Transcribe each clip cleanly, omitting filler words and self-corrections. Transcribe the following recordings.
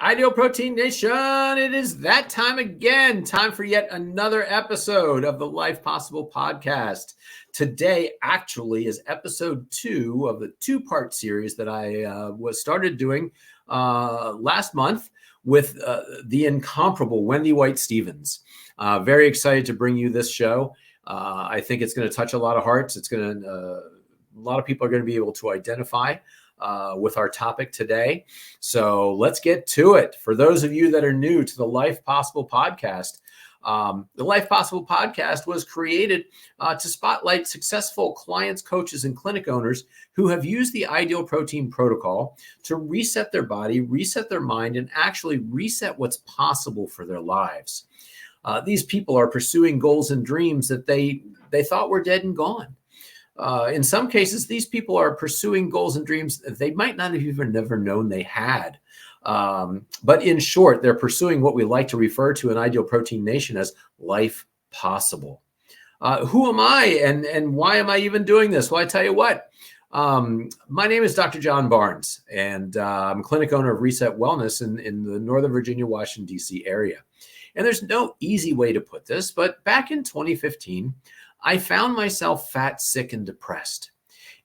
Ideal Protein Nation, it is that time again. Time for yet another episode of the Life Possible podcast. Today actually is episode 2 of the 2-part series that I started doing last month with the incomparable Wendy White-Stevens. Very excited to bring you this show. I think it's going to touch a lot of hearts. A lot of people are going to be able to identify with our topic today. So let's get to it. For those of you that are new to the Life Possible podcast, the Life Possible podcast was created to spotlight successful clients, coaches, and clinic owners who have used the Ideal Protein protocol to reset their body, reset their mind, and actually reset what's possible for their lives. These people are pursuing goals and dreams that they thought were dead and gone. In some cases, these people are pursuing goals and dreams that they might not have even never known they had. But in short, they're pursuing what we like to refer to in Ideal Protein Nation as life possible. Who am I and why am I even doing this? Well, I tell you what, my name is Dr. John Barnes, and I'm a clinic owner of Reset Wellness in the Northern Virginia, Washington, D.C. area. And there's no easy way to put this, but back in 2015, I found myself fat, sick, and depressed.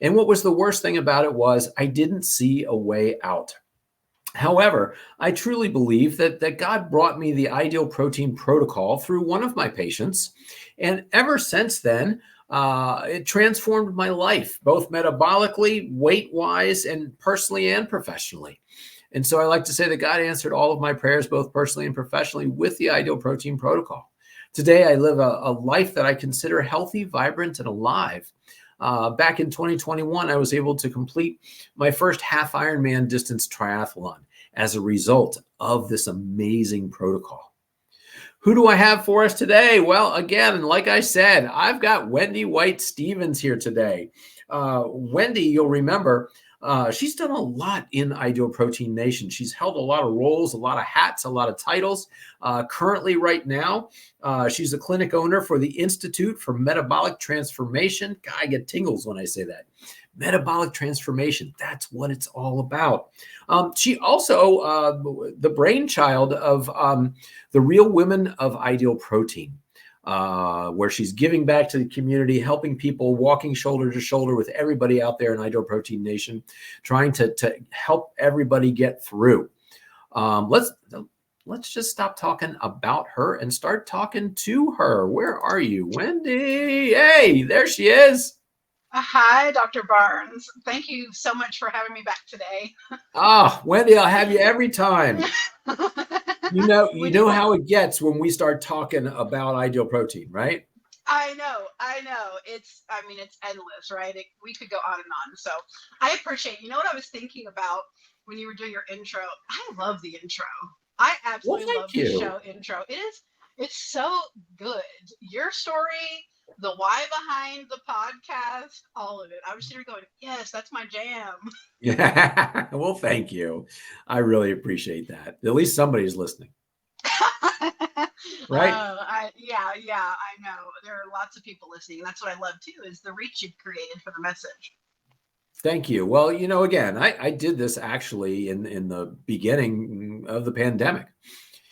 And what was the worst thing about it was I didn't see a way out. However, I truly believe that God brought me the Ideal Protein protocol through one of my patients. And ever since then, it transformed my life, both metabolically, weight-wise, and personally and professionally. And so I like to say that God answered all of my prayers, both personally and professionally, with the Ideal Protein protocol. Today, I live a life that I consider healthy, vibrant, and alive. Back in 2021, I was able to complete my first half Ironman distance triathlon as a result of this amazing protocol. Who do I have for us today? Well, again, like I said, I've got Wendy White-Stevens here today. Wendy, you'll remember, she's done a lot in Ideal Protein Nation. She's held a lot of roles, a lot of hats, a lot of titles. Currently, right now, she's a clinic owner for the Institute for Metabolic Transformation. God, I get tingles when I say that. Metabolic transformation, that's what it's all about. She also, the brainchild of the Real Women of Ideal Protein, where she's giving back to the community, helping people, walking shoulder to shoulder with everybody out there in Ideal Protein Nation, trying to help everybody get through. Let's just stop talking about her and start talking to her. Where are you, Wendy? Hey, there she is. Hi, Dr. Barnes. Thank you so much for having me back today. Wendy, I'll have you every time. You know how it gets when we start talking about Ideal Protein, right? I know. It's endless, right? We could go on and on. So I appreciate, you know what I was thinking about when you were doing your intro? I love the intro. I absolutely love the show intro. It's so good. Your story, the why behind the podcast, all of it. I was sitting there going, yes, that's my jam. Yeah. Well, thank you. I really appreciate that. At least somebody's listening. Right? I know. There are lots of people listening. That's what I love too, is the reach you've created for the message. Thank you. Well, again, I did this actually in the beginning of the pandemic.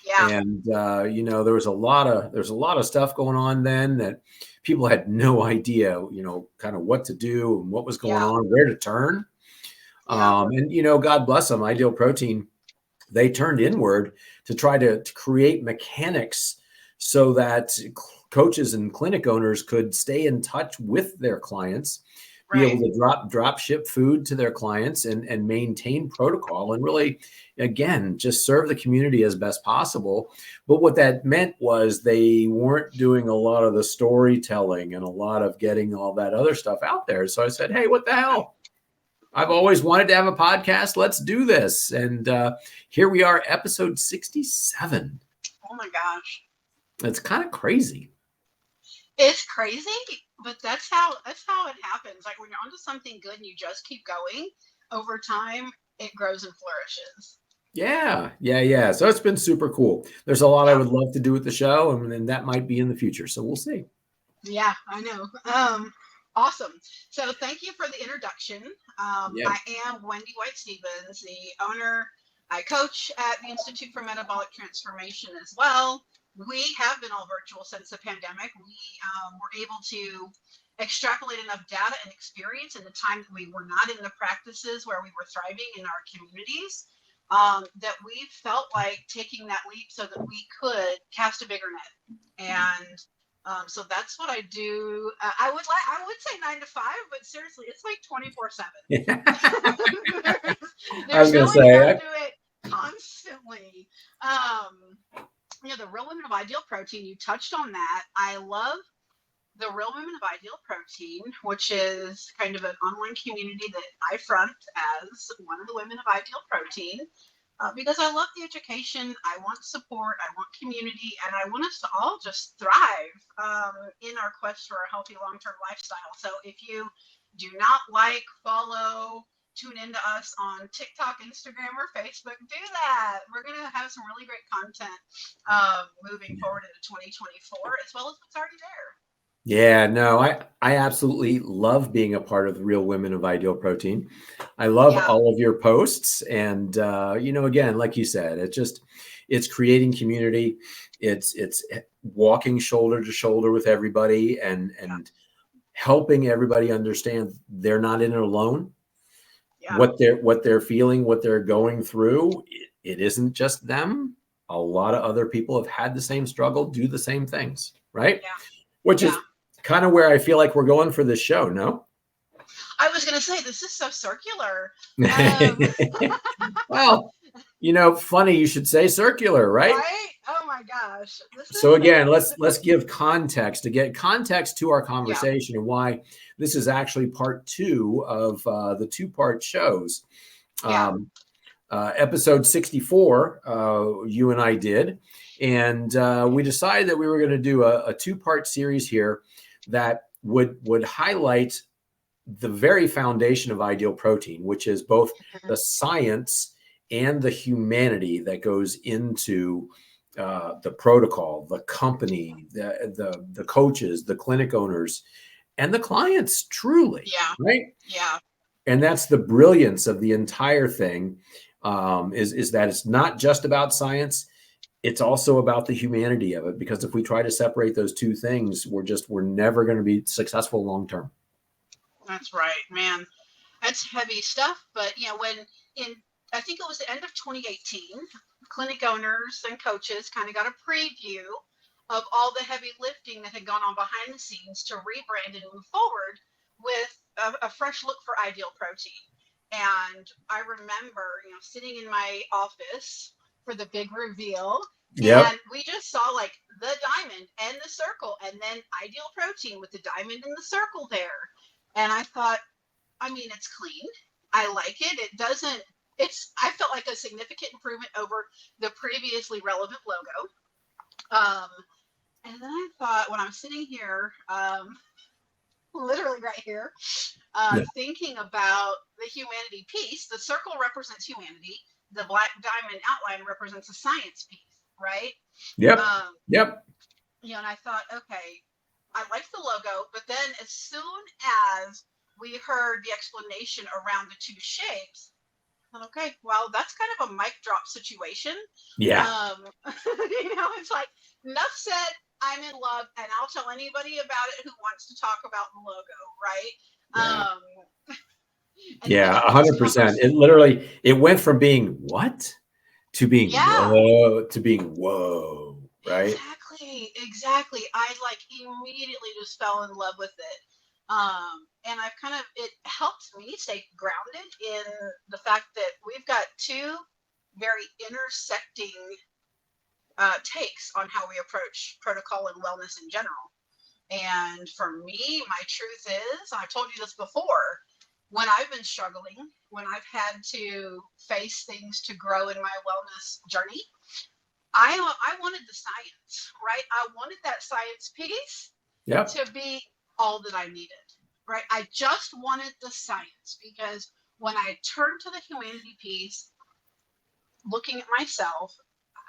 Yeah. And there's a lot of stuff going on then that people had no idea, kind of what to do and what was going on, where to turn. Yeah. And God bless them, Ideal Protein, they turned inward to try to create mechanics so that coaches and clinic owners could stay in touch with their clients, be able to drop ship food to their clients and maintain protocol and really, again, just serve the community as best possible. But what that meant was they weren't doing a lot of the storytelling and a lot of getting all that other stuff out there. So I said, hey, what the hell? I've always wanted to have a podcast. Let's do this. And here we are, episode 67. Oh my gosh. It's kind of crazy. It's crazy, but that's how it happens. Like when you're onto something good and you just keep going, over time, it grows and flourishes. Yeah. So it's been super cool. There's a lot I would love to do with the show, and that might be in the future. So we'll see. Yeah, I know. Awesome. So thank you for the introduction. I am Wendy White-Stevens, the owner I coach at the Institute for Metabolic Transformation as well. We have been all virtual since the pandemic. We were able to extrapolate enough data and experience in the time that we were not in the practices where we were thriving in our communities, that we felt like taking that leap so that we could cast a bigger net. And so that's what I do. I would say 9 to 5, but seriously, it's like 24/7. I was There's going no to way to say, not do it constantly. The Real Women of Ideal Protein, you touched on that. I love the Real Women of Ideal Protein, which is kind of an online community that I front as one of the women of Ideal Protein, because I love the education. I want support, I want community, and I want us to all just thrive in our quest for a healthy long-term lifestyle. So if you do not like, follow, tune into us on TikTok, Instagram, or Facebook, do that. We're going to have some really great content moving forward into 2024, as well as what's already there. yeah, no, I absolutely love being a part of the Real Women of Ideal Protein. I love all of your posts, and again, like you said, it's creating community. It's walking shoulder to shoulder with everybody, and helping everybody understand they're not in it alone. Yeah. What they're feeling, what they're going through, it isn't just them. A lot of other people have had the same struggle, do the same things, right? Yeah. Which is kind of where I feel like we're going for this show, no? I was going to say, this is so circular. Well, funny you should say circular, right? Right? Oh my gosh. So again, let's give context to our conversation and why this is actually part 2 of the 2-part shows. Episode 64, you and I did, and we decided that we were going to do a 2-part series here that would highlight the very foundation of Ideal Protein, which is both the science and the humanity that goes into the protocol, the company, the coaches, the clinic owners, and the clients, truly. Right? Yeah. And that's the brilliance of the entire thing, is that it's not just about science. It's also about the humanity of it, because if we try to separate those two things, we're never going to be successful long term. That's right, man. That's heavy stuff. But I think it was the end of 2018, clinic owners and coaches kind of got a preview of all the heavy lifting that had gone on behind the scenes to rebrand and move forward with a fresh look for Ideal Protein. And I remember, sitting in my office for the big reveal. And we just saw like the diamond and the circle, and then Ideal Protein with the diamond and the circle there. And I thought, it's clean. I like it. I felt like a significant improvement over the previously relevant logo. And then I thought, when I'm sitting here, literally right here, thinking about the humanity piece, the circle represents humanity. The black diamond outline represents a science piece, right? Yep. And I thought, okay, I like the logo, but then as soon as we heard the explanation around the two shapes, I thought, okay, well, that's kind of a mic drop situation. Yeah. It's like, enough said, I'm in love, and I'll tell anybody about it who wants to talk about the logo, right? Yeah, 100%. It went from being what to being whoa, right? Exactly. I immediately just fell in love with it. And it helps me stay grounded in the fact that we've got two very intersecting takes on how we approach protocol and wellness in general. And for me, my truth is, I've told you this before, when I've been struggling, when I've had to face things to grow in my wellness journey, I wanted the science, right? I wanted that science piece to be all that I needed, right? I just wanted the science, because when I turned to the humanity piece, looking at myself, I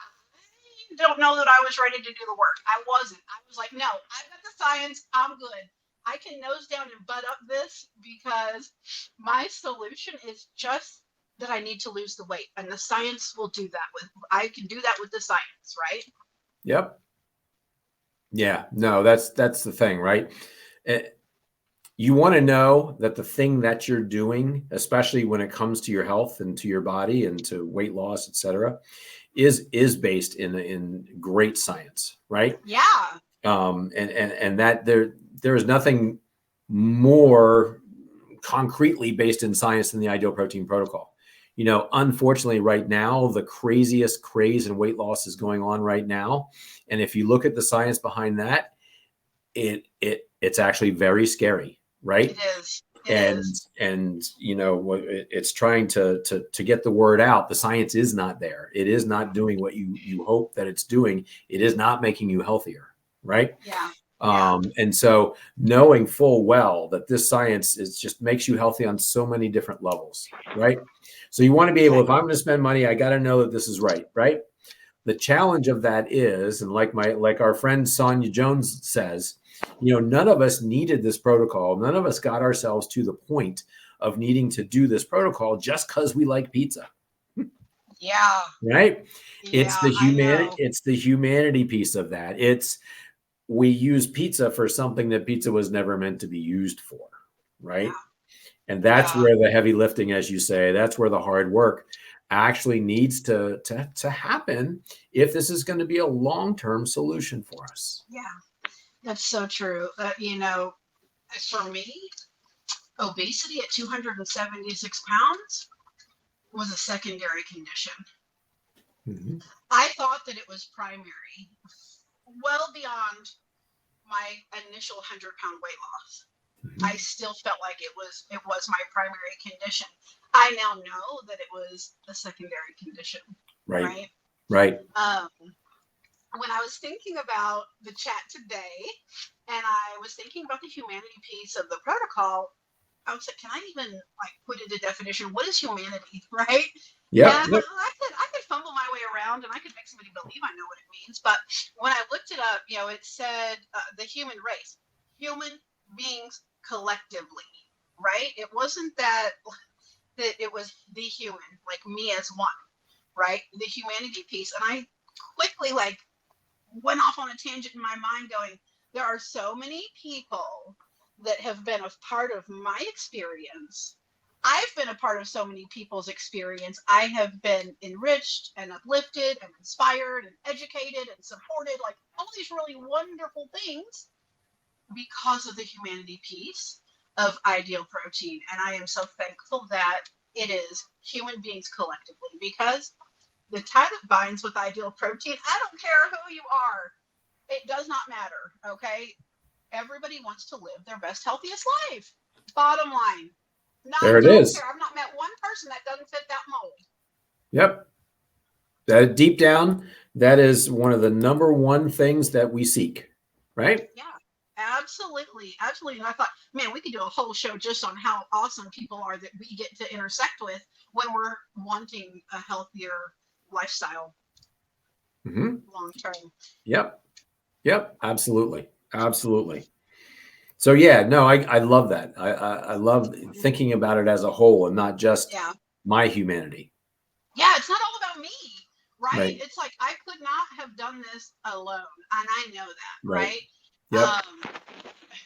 don't know that I was ready to do the work. I wasn't. I was like, no, I've got the science. I'm good. I can nose down and butt up this, because my solution is just that I need to lose the weight, and the science will do that I can do that with the science, right? Yep. Yeah. No, that's the thing, right? You want to know that the thing that you're doing, especially when it comes to your health and to your body and to weight loss, et cetera, is based in great science, right? Yeah. And that there is nothing more concretely based in science than the ideal protein protocol. Unfortunately, right now, the craziest craze in weight loss is going on right now. And if you look at the science behind that, it's actually very scary, right? It is. And it's trying to get the word out. The science is not there. It is not doing what you hope that it's doing. It is not making you healthier, right? Yeah. And so knowing full well that this science is just makes you healthy on so many different levels, right? So you want to be able, if I'm going to spend money, I got to know that this is right? The challenge of that is, and like our friend Sonia Jones says, none of us needed this protocol. None of us got ourselves to the point of needing to do this protocol just because we like pizza. Yeah. Right? Yeah, I know. It's the humanity piece of that. We use pizza for something that pizza was never meant to be used for, right? Yeah. And that's Yeah. where the heavy lifting, as you say, that's where the hard work actually needs to happen if this is going to be a long-term solution for us. Yeah. That's so true. For me, obesity at 276 pounds was a secondary condition. Mm-hmm. I thought that it was primary, well beyond my initial 100-pound weight loss. Mm-hmm. I still felt like it was my primary condition. I now know that it was a secondary condition. Right. When I was thinking about the chat today, and I was thinking about the humanity piece of the protocol, I was like, can I even put into definition what is humanity, right? Yeah. And I could fumble my way around, and I could make somebody believe I know what it means. But when I looked it up, it said the human race, human beings collectively, right? It wasn't that it was the human, like me as one, right? The humanity piece, and I quickly went off on a tangent in my mind, going, there are so many people that have been a part of my experience. I've been a part of so many people's experience. I have been enriched and uplifted and inspired and educated and supported, all these really wonderful things because of the humanity piece of ideal protein. And I am so thankful that it is human beings collectively, because the tie that binds with ideal protein, I don't care who you are. It does not matter, okay? Everybody wants to live their best, healthiest life. Bottom line. There it is. I've not met one person that doesn't fit that mold. Yep. That deep down, that is one of the number one things that we seek, right? Yeah, absolutely. Absolutely. And I thought, man, we could do a whole show just on how awesome people are that we get to intersect with when we're wanting a healthier lifestyle long term. Yep. Absolutely. So yeah, no, I love that. I love thinking about it as a whole and not just my humanity. Yeah, it's not all about me, right? It's like I could not have done this alone, and I know that, right? Yep.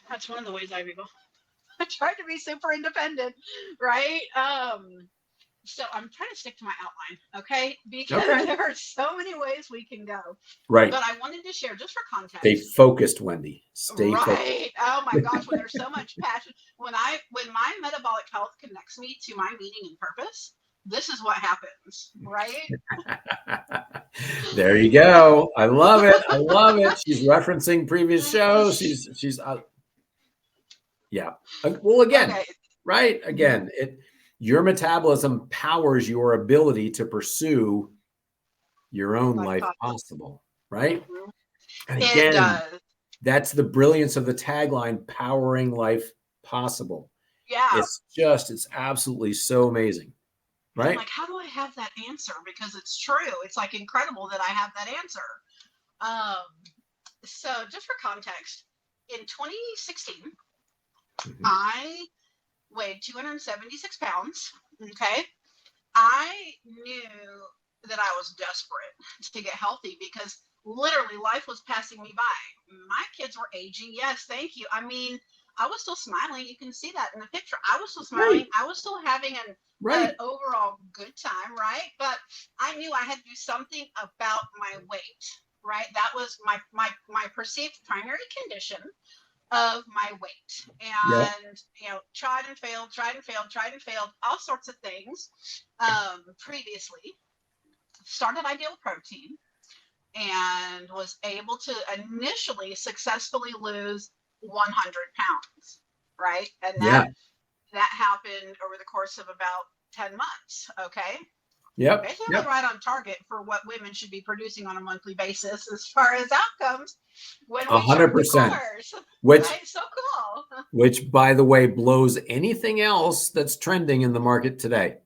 That's one of the ways I tried to be super independent, right? So I'm trying to stick to my outline, okay? Because there are so many ways we can go. Right. But I wanted to share, just for context. Stay focused, Wendy. Stay focused. Oh my gosh, when there's so much passion, when my metabolic health connects me to my meaning and purpose, this is what happens, right? There you go. I love it. She's referencing previous shows. She's yeah. Well, again, right? Again, your metabolism powers your ability to pursue your own life possible, right? And again, that's the brilliance of the tagline, powering life possible. Yeah. It's absolutely so amazing, right? I'm like, how do I have that answer? Because it's true. It's incredible that I have that answer. So just for context, in 2016, I weighed 276 pounds. Okay. I knew that I was desperate to get healthy because literally life was passing me by. My kids were aging. Yes, thank you. I mean, I was still smiling. You can see that in the picture. I was still smiling. Right. I was still having an Right. overall good time, right? But I knew I had to do something about my weight, right? That was my perceived primary condition of my weight. Yep. And tried and failed, all sorts of things. Previously started Ideal Protein and was able to initially successfully lose 100 pounds, right? And Yeah. that happened over the course of about 10 months. Okay. Yep. Basically Yep. right on target for what women should be producing on a monthly basis as far as outcomes when we chart the 100%. course. Which, Right? So cool. by the way, blows anything else that's trending in the market today.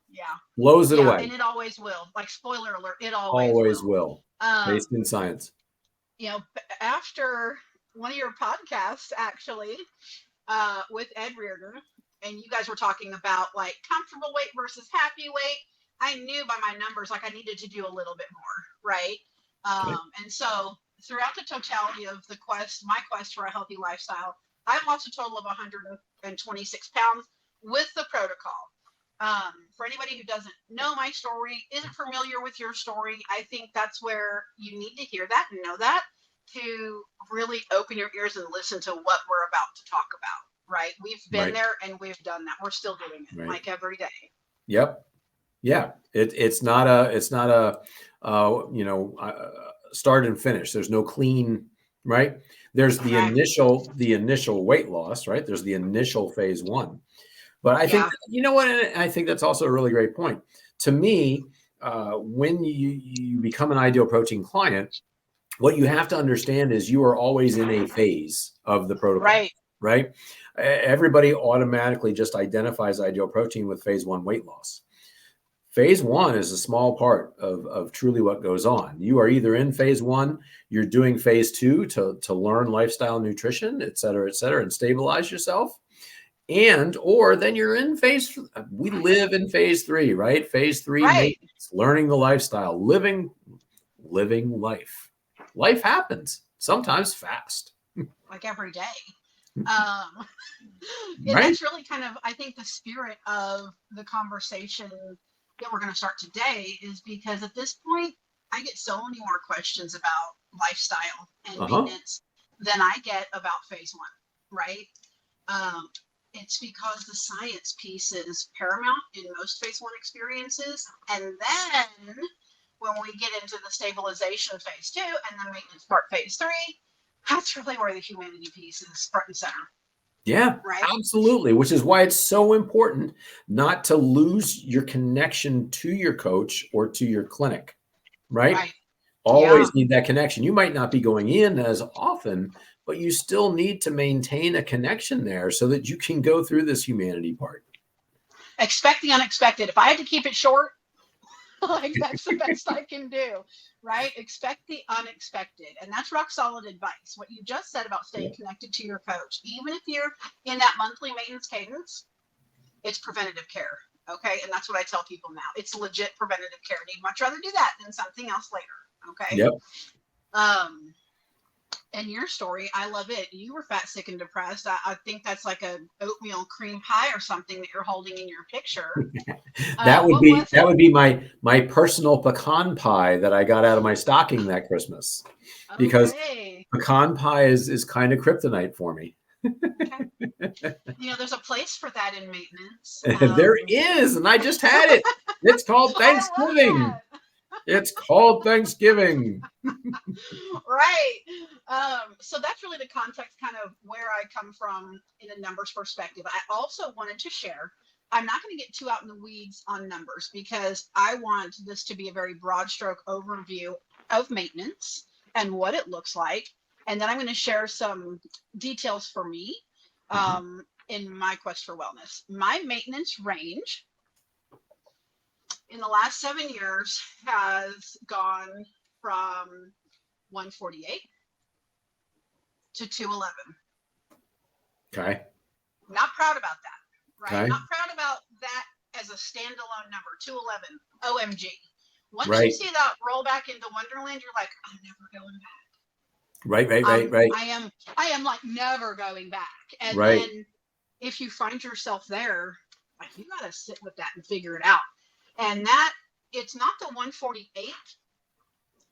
Yeah. Blows it Yeah. away. And it always will. Like, spoiler alert, it always Always will. will. Based in science. After one of your podcasts, actually, with Ed Reardon, and you guys were talking about like comfortable weight versus happy weight, I knew by my numbers like I needed to do a little bit more, right? Okay. And so throughout the totality of my quest for a healthy lifestyle, I've lost a total of 126 pounds with the protocol. For anybody who doesn't know my story, isn't familiar with your story, I think that's where you need to hear that and know that to really open your ears and listen to what we're about to talk about, right? We've been there and we've done that. We're still doing it like every day. Yep. Yeah. It's not a start and finish. There's no clean, right? There's the initial weight loss, right? There's the initial phase one. But I think, you know what? I think that's also a really great point. To me, when you become an Ideal Protein client, what you have to understand is you are always in a phase of the protocol, right? Everybody automatically just identifies Ideal Protein with phase one weight loss. Phase one is a small part of truly what goes on. You are either in phase one, you're doing phase two to learn lifestyle nutrition, et cetera, and stabilize yourself. Or then you're in we live in phase three, right? Phase three, maintenance, learning the lifestyle, living life. Life happens sometimes fast. Like every day. Right? And that's really kind of, I think, the spirit of the conversation that we're going to start today is because at this point, I get so many more questions about lifestyle and maintenance than I get about phase one, right? It's because the science piece is paramount in most phase one experiences. And then when we get into the stabilization phase two and the maintenance part phase three, that's really where the humanity piece is front and center. Yeah, absolutely. Which is why it's so important not to lose your connection to your coach or to your clinic, right? Always need that connection. You might not be going in as often, but you still need to maintain a connection there so that you can go through this humanity part. Expect the unexpected. If I had to keep it short, like that's the best I can do, right? Expect the unexpected. And that's rock solid advice. What you just said about staying connected to your coach, even if you're in that monthly maintenance cadence, it's preventative care. Okay. And that's what I tell people now. It's legit preventative care. You'd much rather do that than something else later. Okay. Yep. And your story, I love it. You were fat, sick, and depressed. I think that's like a oatmeal cream pie or something that you're holding in your picture. That would be my personal pecan pie that I got out of my stocking that Christmas, because pecan pie is kind of kryptonite for me. There's a place for that in maintenance. There is, and I just had it. It's called Thanksgiving. It's called Thanksgiving. Right. So that's really the context, kind of where I come from in a numbers perspective. I also wanted to share, I'm not going to get too out in the weeds on numbers because I want this to be a very broad stroke overview of maintenance and what it looks like. And then I'm going to share some details for me in my quest for wellness. My maintenance range in the last 7 years has gone from 148 to 211. Okay. Not proud about that, right? Not proud about that as a standalone number, 211. OMG. Once you Right. see that roll back into Wonderland, you're like, I'm never going back. Right. I am like never going back. And Right. then if you find yourself there, like, you got to sit with that and figure it out. And that, it's not the 148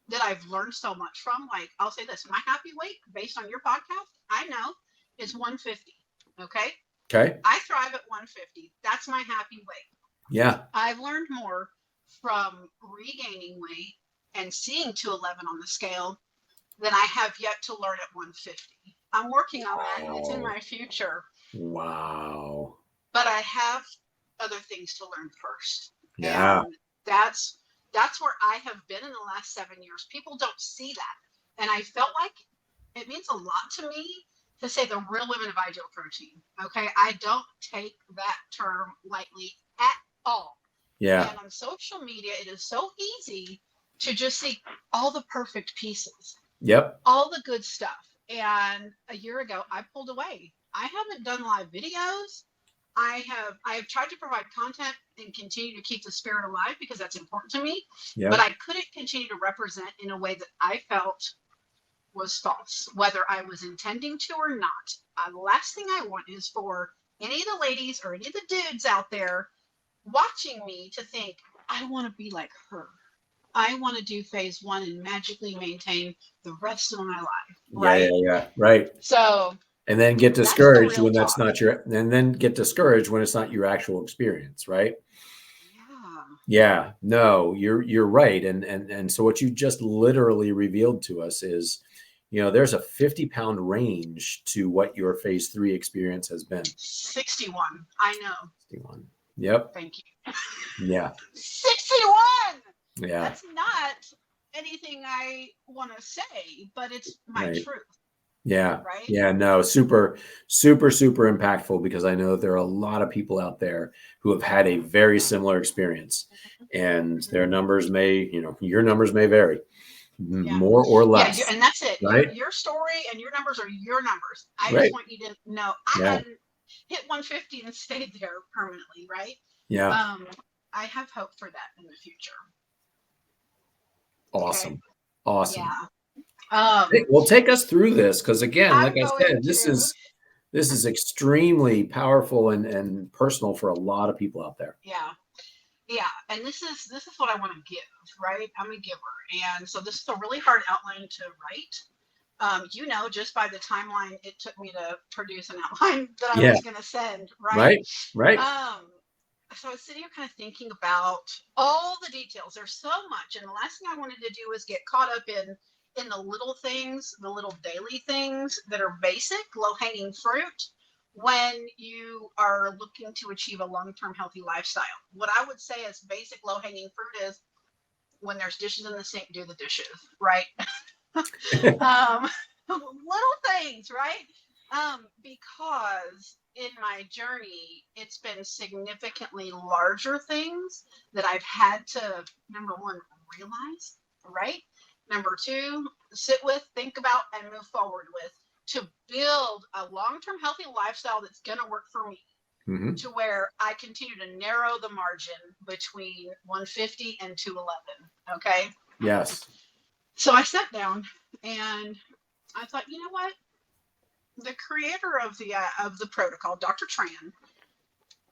that I've learned so much from. Like, I'll say this, my happy weight based on your podcast, I know is 150. Okay. Okay. I thrive at 150. That's my happy weight. Yeah. I've learned more from regaining weight and seeing 211 on the scale than I have yet to learn at 150. I'm working on that. It's in my future. Wow. But I have other things to learn first. Yeah. And that's where I have been in the last 7 years. People don't see that. And I felt like it means a lot to me to say the real women of ideal protein. Okay. I don't take that term lightly at all. Yeah. And on social media, it is so easy to just see all the perfect pieces. Yep. All the good stuff. And a year ago, I pulled away. I haven't done live videos. I have tried to provide content and continue to keep the spirit alive because that's important to me. Yep. But I couldn't continue to represent in a way that I felt was false, whether I was intending to or not. The last thing I want is for any of the ladies or any of the dudes out there watching me to think, I want to be like her. I want to do phase 1 and magically maintain the rest of my life. Right. Yeah. Right. So, and then get discouraged when that's not your, and then get discouraged when it's not your actual experience. Right. Yeah. No, you're right. And so what you just literally revealed to us is, there's a 50-pound range to what your phase 3 experience has been. 61. I know. 61. Yep. Thank you. Yeah. 61. Yeah. That's not anything I want to say, but it's my truth. Yeah. Right. Yeah. No, super impactful, because I know there are a lot of people out there who have had a very similar experience, and their numbers may, your numbers may vary more or less. Yeah, and that's it. Right? Your story and your numbers are your numbers. I right. just want you to know I hadn't hit 150 and stayed there permanently. Right. Yeah. I have hope for that in the future. Awesome. Okay. Awesome. Yeah. Well, take us through this, because again, like I said, this is extremely powerful and personal for a lot of people out there. Yeah. Yeah. And this is what I want to give, right? I'm a giver. And so this is a really hard outline to write. Just by the timeline it took me to produce an outline that I was going to send, right? Right. So I was sitting here kind of thinking about all the details. There's so much. And the last thing I wanted to do was get caught up in the little things, the little daily things that are basic, low-hanging fruit when you are looking to achieve a long-term healthy lifestyle. What I would say is basic low-hanging fruit is when there's dishes in the sink, do the dishes, right? Little things, right? Because in my journey, it's been significantly larger things that I've had to, number one, realize, right? Number two, sit with, think about, and move forward with to build a long-term healthy lifestyle that's going to work for me, to where I continue to narrow the margin between 150 and 211. Okay. Yes. So I sat down and I thought, you know what? The creator of the protocol, Dr. Tran,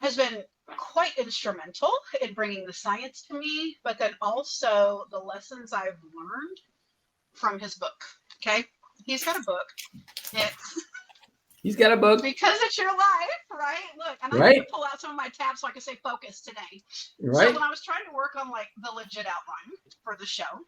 has been quite instrumental in bringing the science to me, but then also the lessons I've learned from his book. Okay. He's got a book. He's got a book. Because it's your life, right? Look, and I need to pull out some of my tabs so I can say focus today. Right. So when I was trying to work on like the legit outline for the show,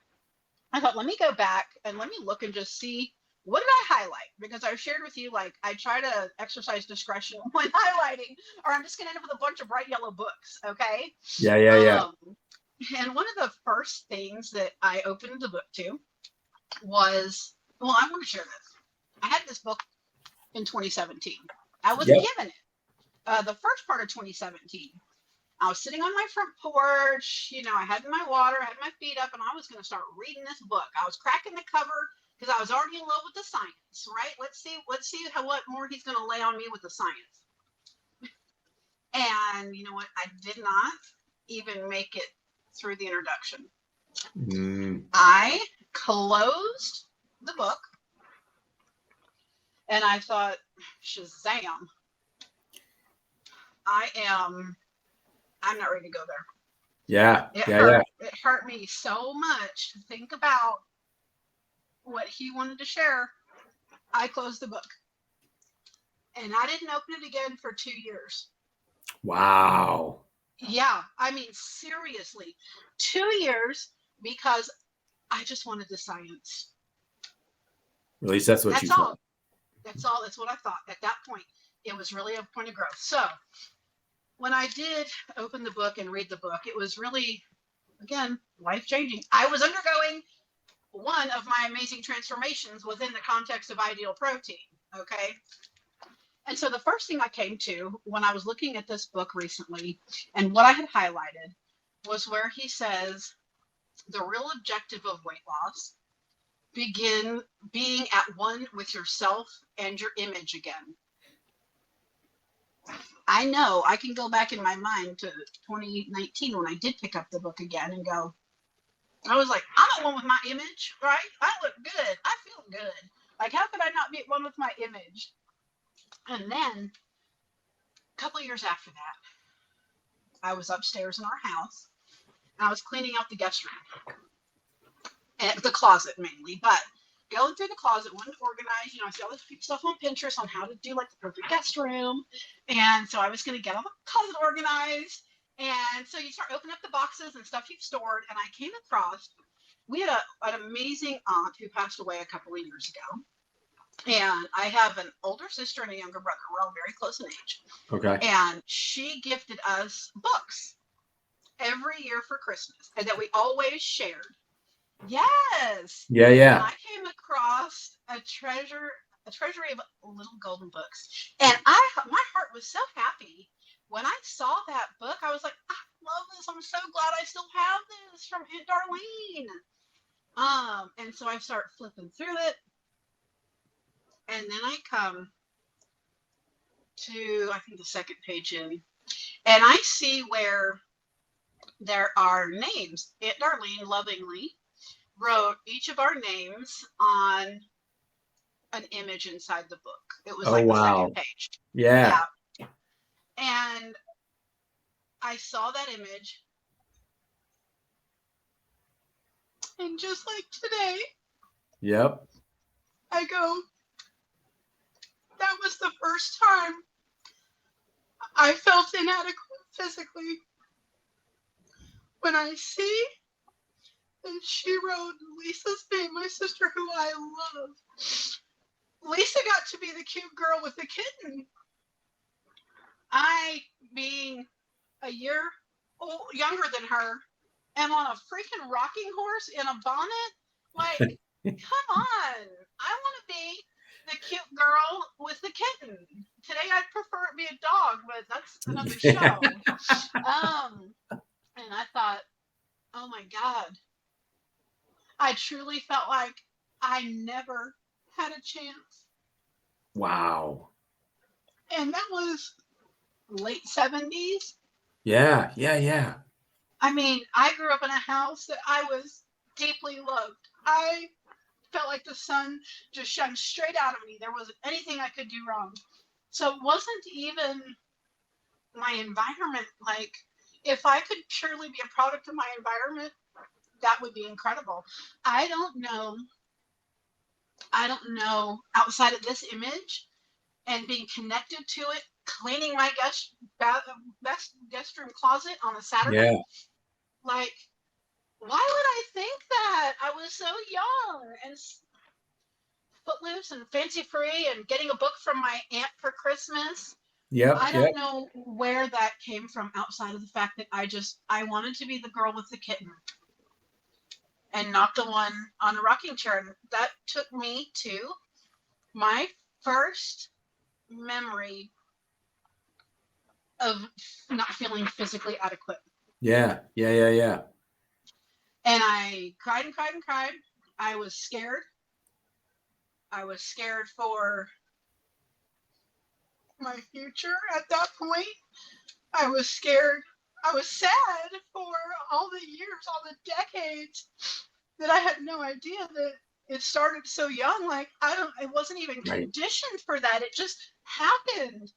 I thought, let me go back and let me look and just see, what did I highlight? Because I shared with you, like, I try to exercise discretion when highlighting, or I'm just going to end up with a bunch of bright yellow books. Okay. Yeah. And one of the first things that I opened the book to was, well, I want to share this. I had this book in 2017. I was given it. The first part of 2017. I was sitting on my front porch, I had my water, I had my feet up, and I was going to start reading this book. I was cracking the cover because I was already in love with the science, right? Let's see what more he's going to lay on me with the science. And you know what? I did not even make it through the introduction. I closed the book and I thought, Shazam, I'm not ready to go there. Yeah. It hurt me so much to think about what he wanted to share. I closed the book. And I didn't open it again for 2 years. Wow. Yeah, I mean, seriously, 2 years, because I just wanted the science. At least that's what you thought. That's all. That's what I thought. At that point, it was really a point of growth. So when I did open the book and read the book, it was really, again, life-changing. I was undergoing one of my amazing transformations within the context of ideal protein. Okay. And so the first thing I came to when I was looking at this book recently, and what I had highlighted, was where he says the real objective of weight loss begin being at one with yourself and your image again. I know I can go back in my mind to 2019 when I did pick up the book again and go, I was like, I'm at one with my image, right? I look good. I feel good. Like, how could I not be at one with my image? And then a couple of years after that, I was upstairs in our house and I was cleaning out the guest room and the closet mainly, but going through the closet, wanted to organize, I see all this stuff on Pinterest on how to do like the perfect guest room. And so I was going to get all the closet organized. And so you start opening up the boxes and stuff you've stored. And I came across, we had an amazing aunt who passed away a couple of years ago. And I have an older sister and a younger brother. We're all very close in age. Okay. And she gifted us books every year for Christmas and that we always shared. Yes. Yeah. And I came across a treasury of little golden books. And my heart was so happy when I saw that book. I was like, I love this. I'm so glad I still have this from Aunt Darlene. And so I start flipping through it. And then I come to, I think, the second page in, and I see where there are names. Aunt Darlene lovingly wrote each of our names on an image inside the book. It was the second page. Yeah. And I saw that image. And just like today. Yep. I go, that was the first time I felt inadequate physically. When I see and she wrote Lisa's name, my sister who I love. Lisa got to be the cute girl with the kitten. I, being a year younger than her, am on a freaking rocking horse in a bonnet. Like, come on. I want to be the cute girl with the kitten. Today I'd prefer it be a dog, but that's another show. And I thought, oh my God. I truly felt like I never had a chance. Wow. And that was late 70s. Yeah. I mean, I grew up in a house that I was deeply loved. I felt like the sun just shone straight out of me. There wasn't anything I could do wrong. So it wasn't even my environment. Like, if I could purely be a product of my environment, that would be incredible. I don't know outside of this image and being connected to it, cleaning my guest room closet on a Saturday. Yeah. Like, why would I think that? I was so young and footloose and fancy free and getting a book from my aunt for Christmas. Yep. I don't know where that came from outside of the fact that I wanted to be the girl with the kitten and not the one on a rocking chair. And that took me to my first memory of not feeling physically adequate. Yeah. And I cried and cried and cried. I was scared. I was scared for my future at that point. I was scared. I was sad for all the years, all the decades that I had no idea that it started so young. Like I wasn't even Right. conditioned for that. It just happened.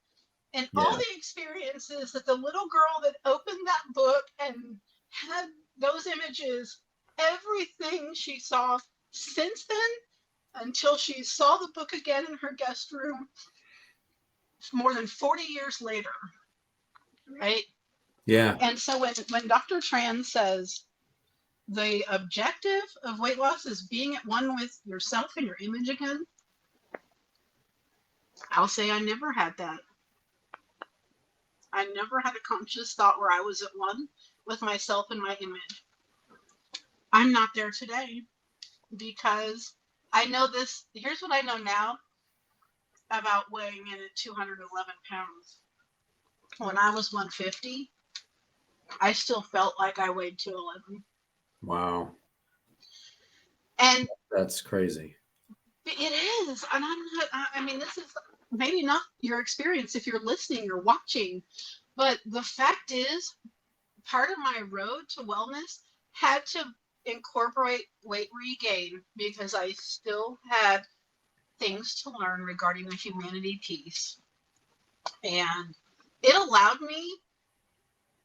And all Yeah. the experiences that the little girl that opened that book and had those images, everything she saw since then until she saw the book again in her guest room more than 40 years later, right? Yeah. And so when Dr. Tran says the objective of weight loss is being at one with yourself and your image again, I'll say I never had that. I never had a conscious thought where I was at one with myself and my image. I'm not there today because I know this. Here's what I know now about weighing in at 211 pounds. When I was 150, I still felt like I weighed 211. Wow. And That's crazy. it is. And I'm not, I mean, this is maybe not your experience if you're listening or watching, but the fact is, part of my road to wellness had to incorporate weight regain because I still had things to learn regarding the humanity piece. And it allowed me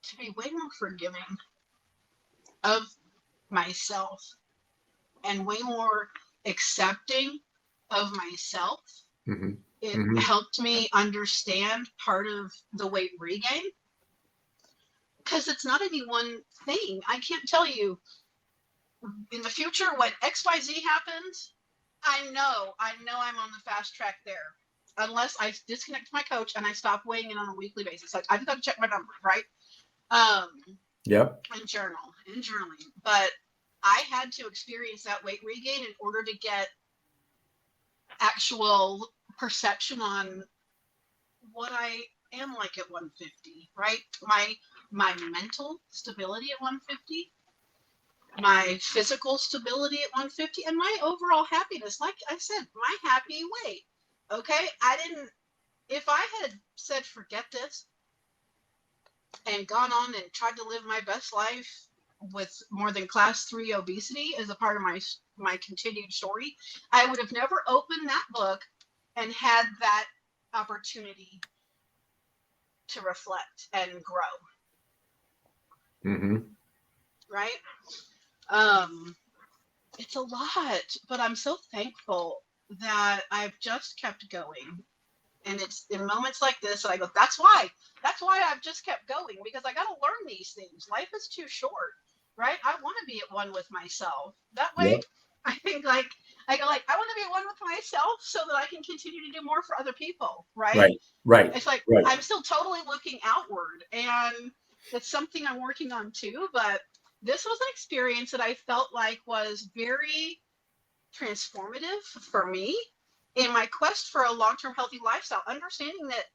to be way more forgiving of myself and way more accepting of myself. Mm-hmm. It Mm-hmm. helped me understand part of the weight regain because it's not any one thing. I can't tell you in the future when XYZ happens. I know I'm on the fast track there. Unless I disconnect my coach and I stop weighing in on a weekly basis. Like I've got to check my numbers, right? Yep. And journaling. But I had to experience that weight regain in order to get actual perception on what I am like at 150, right? My mental stability at 150, my physical stability at 150, and my overall happiness. Like I said, my happy weight. Okay, if I had said forget this and gone on and tried to live my best life with more than class 3 obesity as a part of my continued story, I would have never opened that book and had that opportunity to reflect and grow. Mm-hmm. Right? It's a lot, but I'm so thankful that I've just kept going. And it's in moments like this that I go, that's why I've just kept going, because I got to learn these things. Life is too short, right? I want to be at one with myself. That way, Yep. I think I go I want to be at one with myself so that I can continue to do more for other people, right? Right. Right. It's like Right. I'm still totally looking outward, and it's something I'm working on too. But this was an experience that I felt like was very transformative for me in my quest for a long-term healthy lifestyle, understanding that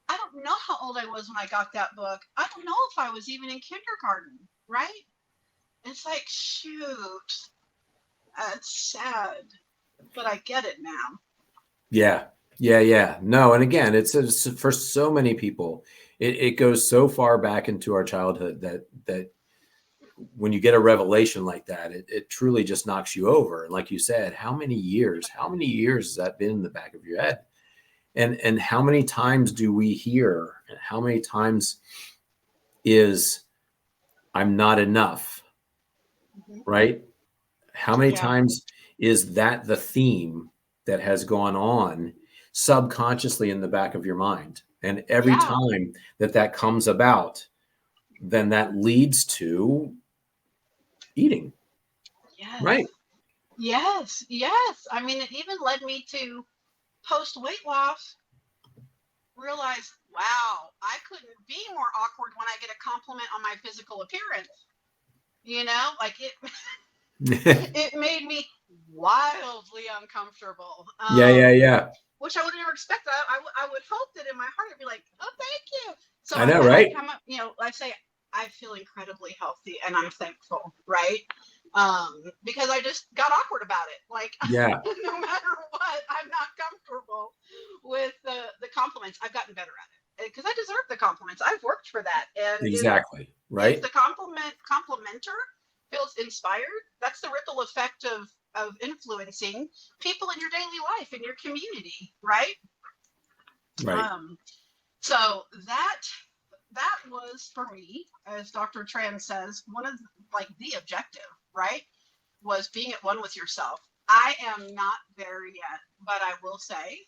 I don't know how old I was when I got that book. I don't know if I was even in kindergarten, right? It's like, shoot, that's sad, but I get it now. Yeah. Yeah. Yeah. No. And again, it's for so many people, it goes so far back into our childhood that when you get a revelation like that, it truly just knocks you over. And like you said, how many years has that been in the back of your head? And how many times do we hear, and how many times is I'm not enough, Mm-hmm. right? How many Yeah. times is that the theme that has gone on subconsciously in the back of your mind? And every Yeah. time that comes about, then that leads to eating, Yes. right? Yes. Yes. I mean, it even led me to post weight loss realize, wow, I couldn't be more awkward when I get a compliment on my physical appearance. Like it made me wildly uncomfortable. Yeah, yeah, yeah. Which I would never expect. I would hope that in my heart I'd be like, oh, thank you. So I know, I right? come up, I say I feel incredibly healthy and I'm thankful, right? Because I just got awkward about it. Like Yeah. no matter what, I'm not comfortable with the compliments. I've gotten better at it. because I deserve the compliments. I've worked for that. And Exactly. if Right. the complimenter feels inspired, that's the ripple effect of influencing people in your daily life, in your community, right? Right. So that was for me, as Dr. Tran says, one of the objective, right? Was being at one with yourself. I am not there yet, but I will say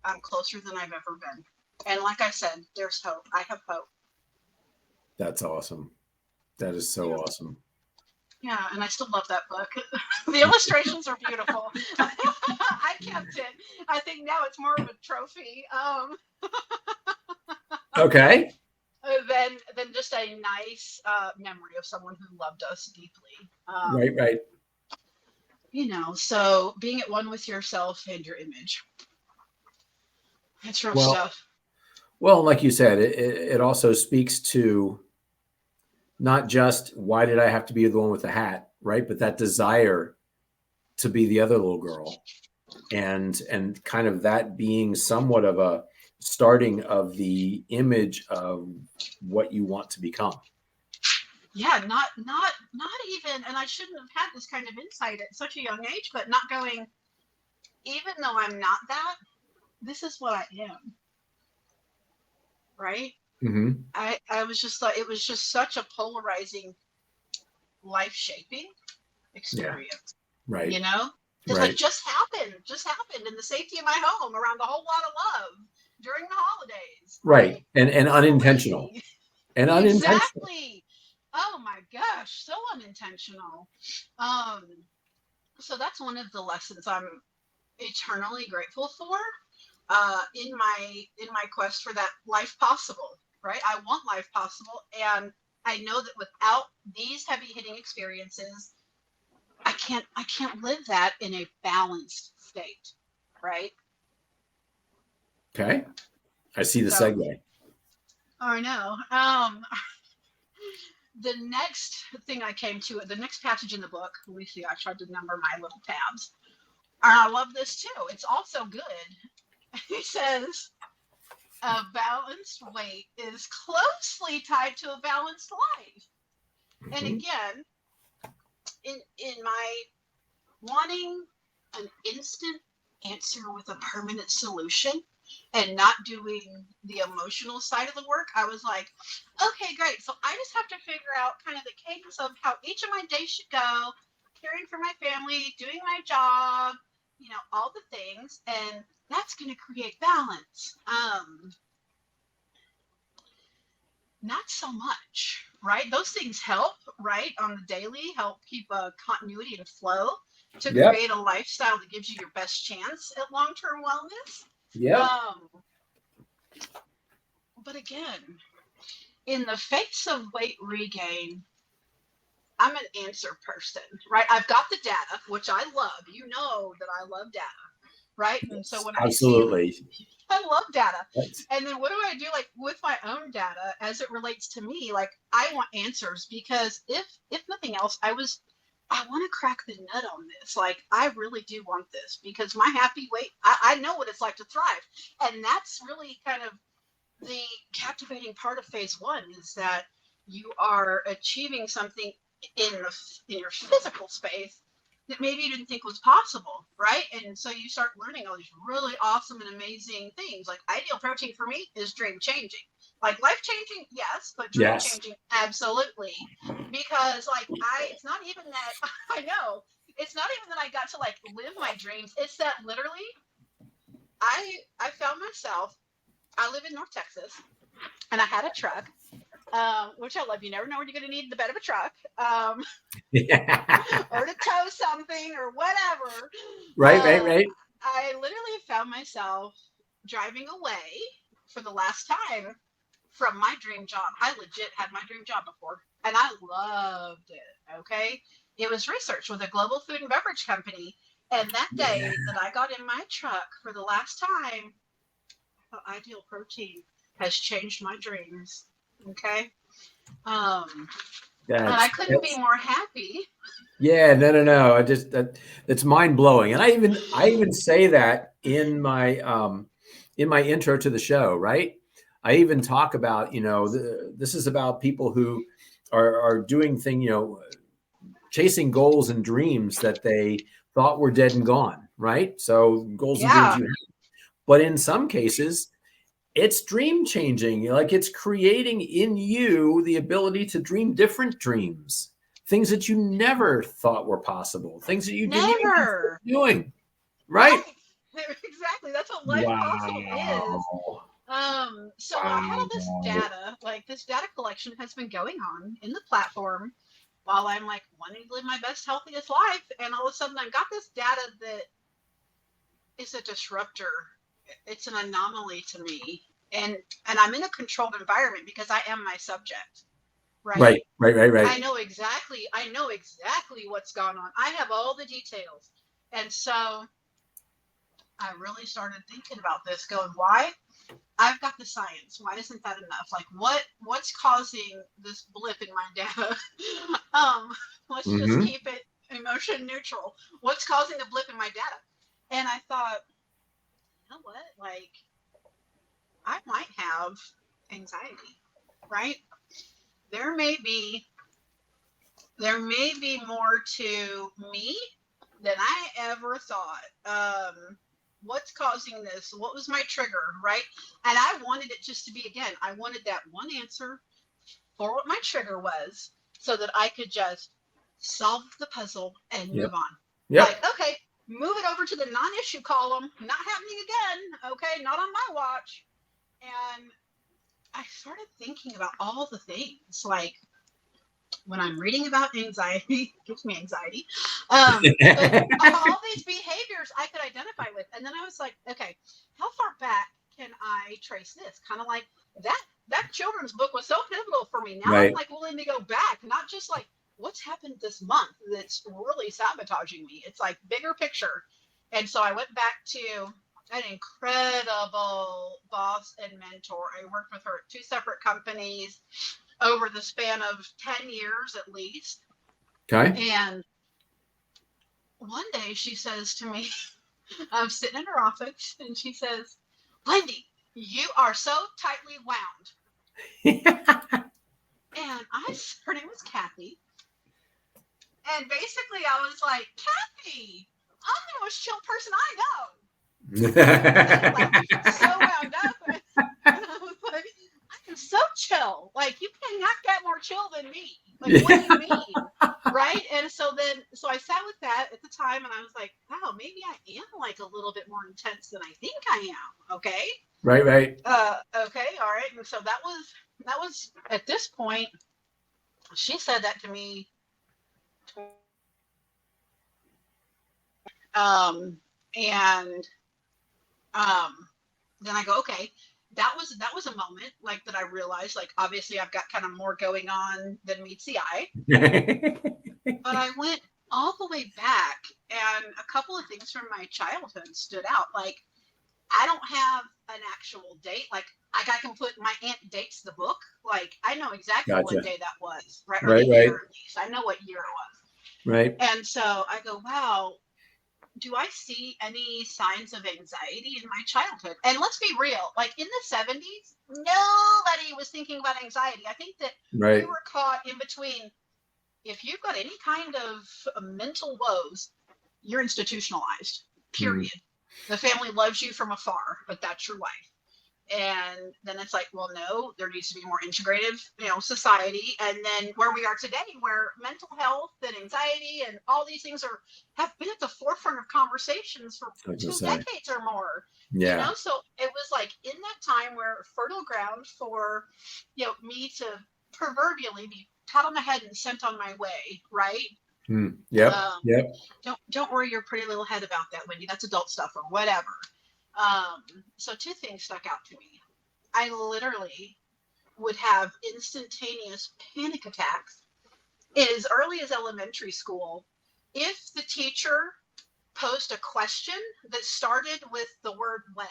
I'm closer than I've ever been. And like I said, there's hope. I have hope. That's awesome. That is so awesome. Yeah, and I still love that book. The illustrations are beautiful. I kept it. I think now it's more of a trophy. Okay. Than just a nice memory of someone who loved us deeply. Right. So being at one with yourself and your image. It's rough Well, stuff. well, like you said, it also speaks to not just why did I have to be the one with the hat, right? But that desire to be the other little girl, and kind of that being somewhat of a starting of the image of what you want to become. Yeah, not even, and I shouldn't have had this kind of insight at such a young age, but not going, even though I'm not that, this is what I am. Right? Mm-hmm. I was just like, it was just such a polarizing, life shaping experience. Yeah. Right. It's right. like just happened in the safety of my home around a whole lot of love during the holidays. Right. And unintentional. And unintentional. Exactly. Oh my gosh, so unintentional. So that's one of the lessons I'm eternally grateful for in my quest for that life possible, right? I want life possible, and I know that without these heavy hitting experiences, I can't live that in a balanced state, right? Okay. I see the segue. Oh, I know. The next thing I came to, the next passage in the book, let me see, I tried to number my little tabs. And I love this too. It's also good. He says, a balanced weight is closely tied to a balanced life. Mm-hmm. And again, in my wanting an instant answer with a permanent solution and not doing the emotional side of the work, I was like, okay, great. So I just have to figure out kind of the cadence of how each of my days should go, caring for my family, doing my job, all the things. And that's going to create balance. Not so much, right? Those things help, right? On the daily, help keep a continuity and flow to create a lifestyle that gives you your best chance at long-term wellness. Yeah. But again, in the face of weight regain, I'm an answer person, right? I've got the data, which I love. You know that I love data, right? And so when absolutely, I love data. And then what do I do with my own data as it relates to me? I want answers, because if nothing else, I want to crack the nut on this. I really do want this, because my happy weight, I know what it's like to thrive. And that's really kind of the captivating part of phase one, is that you are achieving something in your physical space that maybe you didn't think was possible, right? And so you start learning all these really awesome and amazing things. Ideal protein for me is dream changing. Life changing, yes, but dream changing, absolutely. Because it's not even that I know. It's not even that I got to live my dreams. It's that literally I found myself, I live in North Texas, and I had a truck, which I love. You never know when you're going to need the bed of a truck, or to tow something or whatever. Right. I literally found myself driving away for the last time from my dream job. I legit had my dream job before, and I loved it. Okay. It was research with a global food and beverage company. And that day that I got in my truck for the last time, Ideal Protein has changed my dreams. Okay. And I couldn't be more happy. Yeah, no. It's mind blowing. And I even say that in my intro to the show, right? I even talk about, this is about people who are doing chasing goals and dreams that they thought were dead and gone, right? So goals and dreams Yeah. you have. But in some cases, it's dream changing. Like it's creating in you the ability to dream different dreams, things that you never thought were possible, things that you didn't even consider Never. doing, right? Right. Exactly. That's what life possible is. Wow. So I had all this Wow. data, like this data collection has been going on in the platform while I'm like wanting to live my best, healthiest life. And all of a sudden I got this data that is a disruptor. It's an anomaly to me. And I'm in a controlled environment because I am my subject. Right? Right, right, right, right. I know exactly what's gone on. I have all the details. And so I really started thinking about this, going, why? I've got the science. Why isn't that enough? Like what's causing this blip in my data? um, let's just Mm-hmm. keep it emotion neutral. What's causing the blip in my data? And I thought, you know what? Like I might have anxiety, right? There may be there may be more to me than I ever thought. What's causing this? What was my trigger, right? And I wanted it just to be, again, I wanted that one answer for what my trigger was so that I could just solve the puzzle and Yep. move on. Like, Yep. okay, move it over to the non-issue column. Not happening again. Okay, not on my watch. And I started thinking about all the things, like when I'm reading about anxiety, it gives me anxiety. But all these behaviors I could identify with. And then I was like, okay, how far back can I trace this? Kind of like that children's book was so pivotal for me. Now I'm Right. like willing to go back, not just like what's happened this month that's really sabotaging me. It's like bigger picture. And so I went back to an incredible boss and mentor. I worked with her at two separate companies over the span of 10 years at least. Okay. And one day she says to me, I'm sitting in her office, and she says, Wendy, you are so tightly wound. And her name was Kathy. And basically I was like, Kathy, I'm the most chill person I know. Like, so wound up. And I was like, I am so chill. Like, you cannot get more chill than me. Like, what do you mean? Right? And so I sat with that at the time, and I was like, wow, maybe I am like a little bit more intense than I think I am. Okay. Right, right. Okay. All right. And so that was at this point, she said that to me. And then I go, okay, that was a moment like that I realized, like, obviously I've got kind of more going on than meets the eye. But I went all the way back, and a couple of things from my childhood stood out. Like, I don't have an actual date. Like, I can put my aunt dates the book. Like, I know exactly Gotcha. what day that was, right? Or Right, the right. year, at least. I know what year it was. Right. And so I go, wow, do I see any signs of anxiety in my childhood? And let's be real, like in the 70s, nobody was thinking about anxiety. I think that we Right. were caught in between. If you've got any kind of mental woes, you're institutionalized, period. The family loves you from afar, but that's your life. And then it's like, well, no, there needs to be more integrative, society. And then where we are today, where mental health and anxiety and all these things have been at the forefront of conversations for 2 decades or more. Yeah. So it was like in that time where fertile ground for, me to proverbially be pat on the head and sent on my way, right? Yep. Yep. Don't worry your pretty little head about that, Wendy. That's adult stuff or whatever. So two things stuck out to me. I literally would have instantaneous panic attacks as early as elementary school if the teacher posed a question that started with the word when.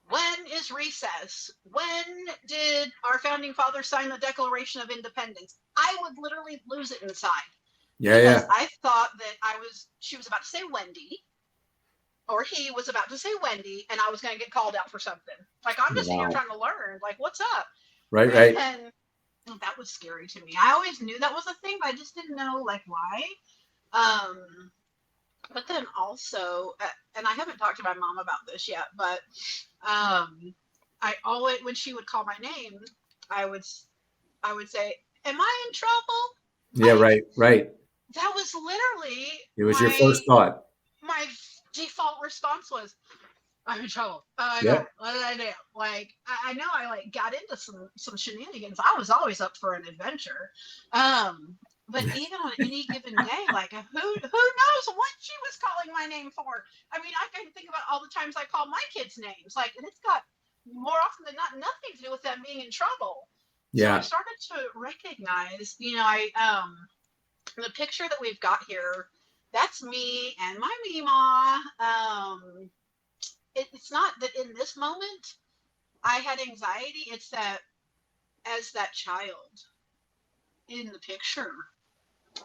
When is recess? When did our founding fathers sign the Declaration of Independence? I would literally lose it inside. Yeah, because yeah. I thought that she was about to say Wendy. or he was about to say Wendy, and I was going to get called out for something. Like, I'm just sitting here Wow. trying to learn. Like, what's up? Right, right. And that was scary to me. I always knew that was a thing, but I just didn't know, like, why. But then also, and I haven't talked to my mom about this yet, but I always, when she would call my name, I would, I would say, "Am I in trouble?" Yeah, Like, right, right. that was literally It was your my first thought. my default response was, "I'm in trouble. Oh my god, Yep. what did I do?" Like, I know I like got into some shenanigans. I was always up for an adventure. But even on any given day, like, who knows what she was calling my name for? I mean, I can think about all the times I call my kids names, like, and it's got more often than not nothing to do with them being in trouble. So I Yeah. started to recognize, I the picture that we've got here, that's me and my Mima. It's not that in this moment I had anxiety. It's that as that child in the picture,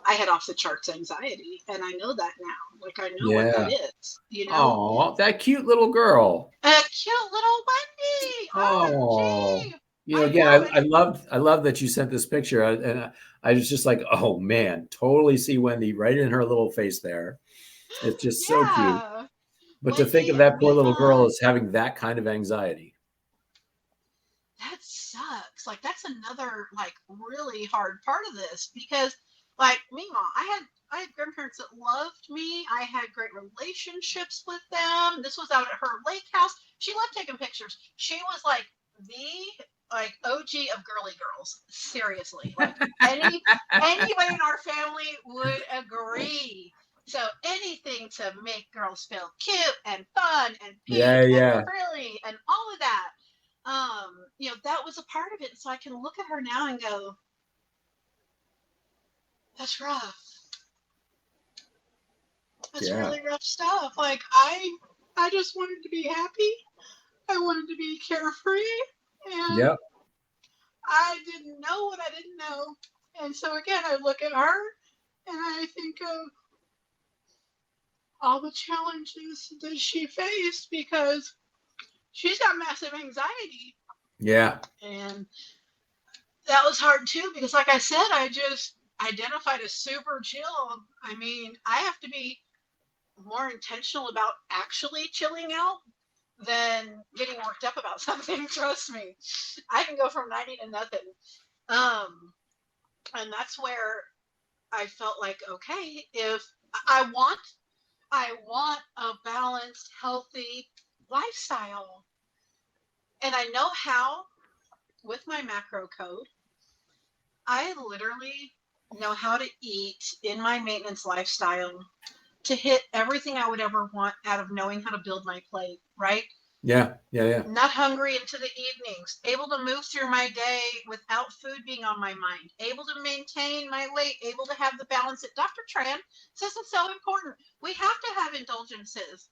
I had off the charts anxiety, and I know that now. Like, I know what that Yeah. is. Oh, that cute little girl. A cute little Wendy. Oh, OMG. I again, know, and I love that you sent this picture, and I was just like, oh man, totally see Wendy right in her little face there. It's just so cute. yeah, But to think Wendy of and that poor little girl Mima. as having that kind of anxiety. That sucks. Like, that's another like really hard part of this because, like, Mima, I had grandparents that loved me. I had great relationships with them. This was out at her lake house. She loved taking pictures. She was like the like OG of girly girls. Seriously, like anybody in our family would agree. So anything to make girls feel cute and fun and Yeah, pink and yeah, frilly and all of that, that was a part of it. So I can look at her now and go, that's rough. That's yeah. really rough stuff. Like, I just wanted to be happy. I wanted to be carefree, and Yep. I didn't know what I didn't know. And so again, I look at her and I think of all the challenges that she faced because she's got massive anxiety. Yeah. And that was hard too because, like I said, I just identified as super chill. I mean, I have to be more intentional about actually chilling out than getting worked up about something. Trust me, I can go from 90 to nothing. Um, and that's where I felt like, okay, if I want, I want a balanced, healthy lifestyle, and I know how with my macro code. I literally know how to eat in my maintenance lifestyle to hit everything I would ever want out of knowing how to build my plate, right? Yeah. Yeah. Yeah. Not hungry into the evenings, able to move through my day without food being on my mind, able to maintain my weight, able to have the balance that Dr. Tran says is so important. We have to have indulgences.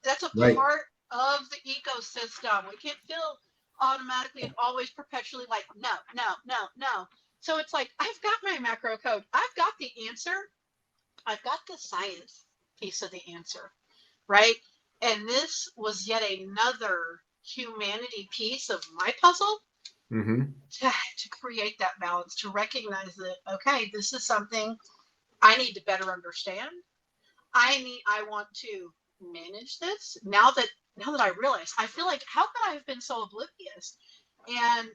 That's a Right. part of the ecosystem. We can't feel automatically and always perpetually like, no, no, no, no. So it's like, I've got my macro code. I've got the answer. I've got the science piece of the answer, right? And this was yet another humanity piece of my puzzle Mm-hmm. to create that balance, to recognize that, okay, this is something I need to better understand. I want to manage this now that I realize, I feel like, how could I have been so oblivious? And,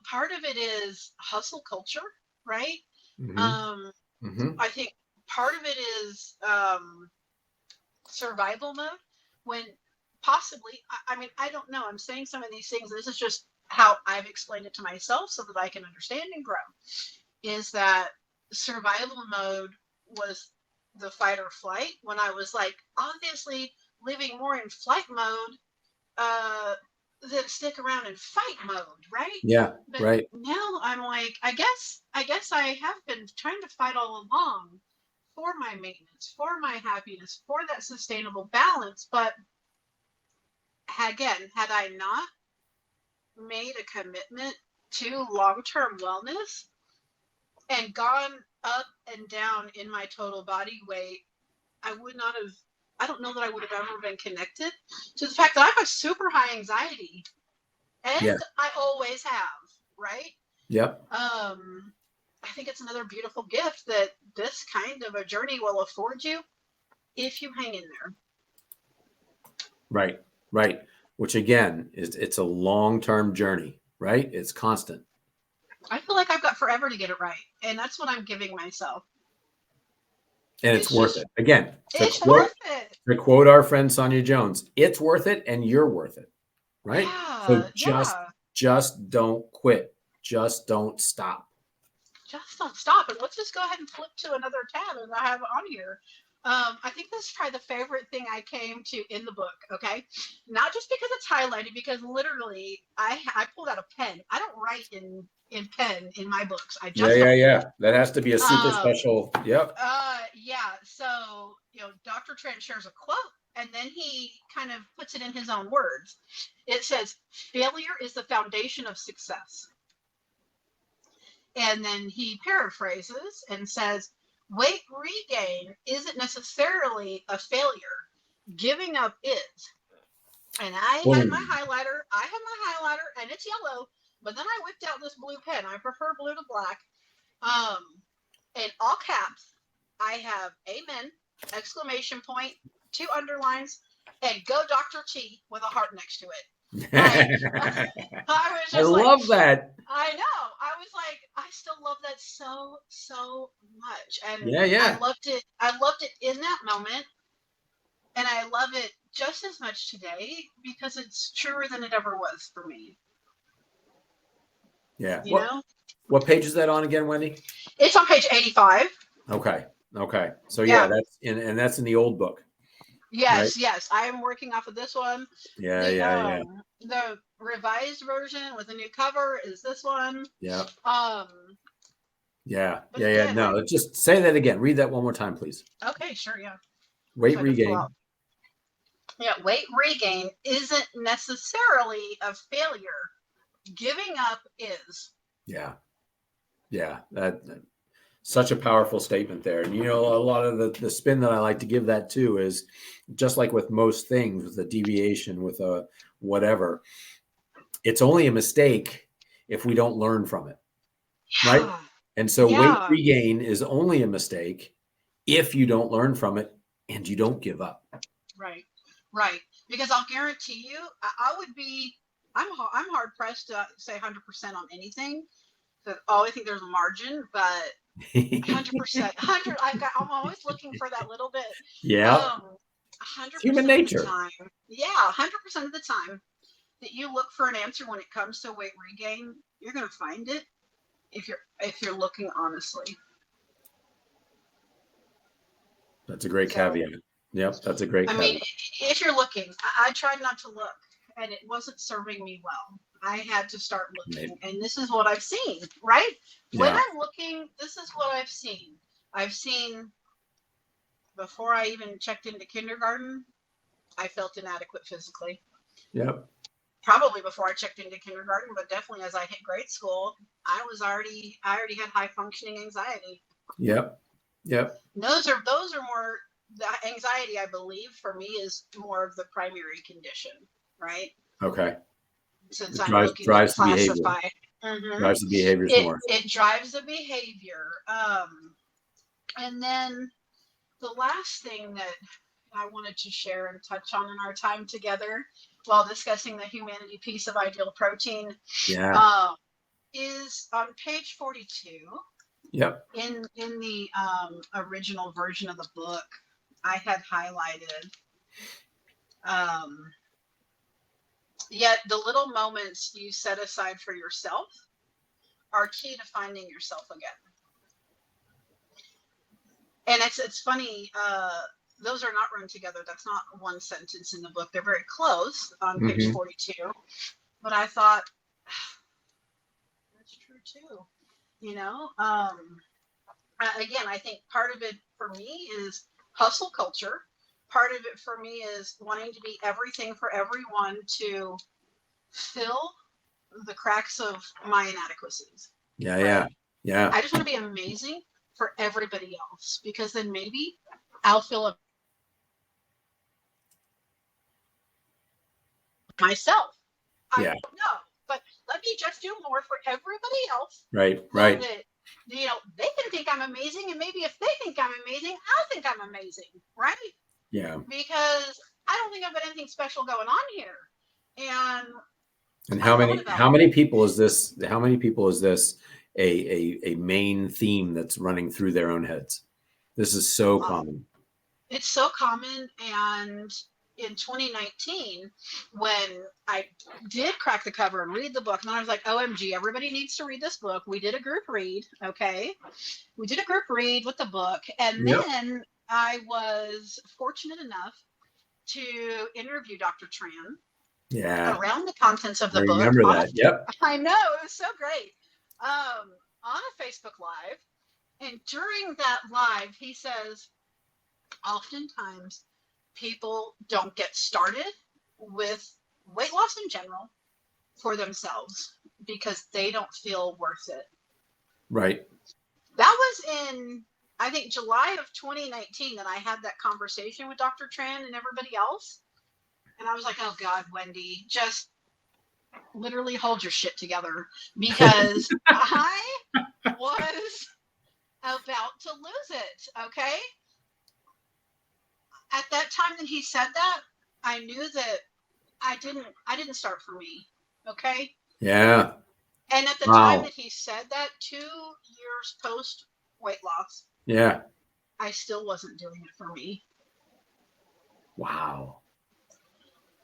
part of it is hustle culture, right? Mm-hmm. Um, Mm-hmm. I think part of it is survival mode when possibly, I mean, I don't know, I'm saying some of these things, this is just how I've explained it to myself so that I can understand and grow, is that survival mode was the fight or flight when I was like obviously living more in flight mode than stick around in fight mode, right? Yeah. But Right. now I'm like, I guess I have been trying to fight all along for my maintenance, for my happiness, for that sustainable balance. But again, had I not made a commitment to long term wellness and gone up and down in my total body weight, I would not have I don't know that I would have ever been connected to the fact that I have super high anxiety, Yeah. and I always have, right? Yep. I think it's another beautiful gift that this kind of a journey will afford you if you hang in there. Right. Right. Which again it's a long-term journey, right? It's constant. I feel like I've got forever to get it right, and that's what I'm giving myself. And it's worth it. Again, It's worth it. to quote our friend Sonia Jones, it's worth it and you're worth it. Right? So Yeah. just don't quit. Just don't stop. Just don't stop. And let's just go ahead and flip to another tab as I have on here. I think this is probably the favorite thing I came to in the book. Okay, not just because it's highlighted, because literally I pulled out a pen. I don't write in pen in my books. I just yeah. That has to be a super special. Yep. Yeah. So Dr. Tran shares a quote, and then he kind of puts it in his own words. It says, "Failure is the foundation of success." And then he paraphrases and says, weight regain isn't necessarily a failure. Giving up is. And I had my highlighter. And it's yellow, but then I whipped out this blue pen. I prefer blue to black. In all caps, I have amen, exclamation point, 2 underlines, and go Dr. T with a heart next to it. I love that. I know. I was like, I still love that so much. And yeah. I loved it in that moment. And I love it just as much today because it's truer than it ever was for me. Yeah. What page is that on again, Wendy? It's on page 85. Okay. So yeah, that's in the old book. Yes, right? Yes. I am working off of this one. Yeah. The revised version with a new cover is this one. Yeah. Yeah. No, just say that again. Read that one more time, please. Okay, sure, yeah. Weight regain. Yeah, weight regain isn't necessarily a failure. Giving up is. Yeah. That such a powerful statement there. And a lot of the spin that I like to give that too is just like with most things, with a deviation, with a whatever, it's only a mistake if we don't learn from it. Yeah. Right. And so weight regain is only a mistake if you don't learn from it and you don't give up. Right. Because I'll guarantee you, I'm hard pressed to say 100% on anything. So I always think there's a margin, but 100%, I'm always looking for that little bit. Yeah. 100% human nature. Of the time. Yeah, 100% of the time that you look for an answer when it comes to weight regain, you're going to find it if you're looking honestly. That's a great caveat. Yep, that's a great caveat. I mean, if you're looking, I tried not to look, and it wasn't serving me well. I had to start looking, and this is what I've seen, right? When I'm looking, this is what I've seen. I've seen, before I even checked into kindergarten, I felt inadequate physically. Yep. Probably before I checked into kindergarten, but definitely as I hit grade school, I already had high functioning anxiety. Yep. Those are more, the anxiety, I believe, for me is more of the primary condition, right? Okay. Since I'm looking to classify. Drives the behaviors more. It drives the behavior. And then the last thing that I wanted to share and touch on in our time together while discussing the humanity piece of ideal protein is on page 42. Yep. In the original version of the book, I had highlighted yet the little moments you set aside for yourself are key to finding yourself again. And it's funny, those are not run together. That's not one sentence in the book. They're very close on page 42. But I thought, that's true too. Again, I think part of it for me is hustle culture. Part of it for me is wanting to be everything for everyone to fill the cracks of my inadequacies. Yeah. I just want to be amazing for everybody else, because then maybe I'll feel myself. I Yeah. don't know, but let me just do more for everybody else. Right. So Right. that, they can think I'm amazing, and maybe if they think I'm amazing, I'll think I'm amazing, right? Yeah. Because I don't think I've got anything special going on here. And And I thought about how many people is this? How many people is this a main theme that's running through their own heads? This is so common. It's so common. And in 2019, when I did crack the cover and read the book, and I was like, OMG, everybody needs to read this book. We did a group read. Okay. We did a group read with the book. And Yep. then I was fortunate enough to interview Dr. Tran Yeah. around the contents of I the book. remember that. Yep. I know, it was so great. On a Facebook Live. And during that live, he says, oftentimes people don't get started with weight loss in general for themselves because they don't feel worth it. Right. That was in, I think, July of 2019 that I had that conversation with Dr. Tran and everybody else. And I was like, oh God, Wendy, just literally hold your shit together, because I was about to lose it. Okay. At that time that he said that, I knew that I didn't start for me. Okay. Yeah. And at the time Wow. that he said that, 2 years post weight loss, Yeah. I still wasn't doing it for me. Wow.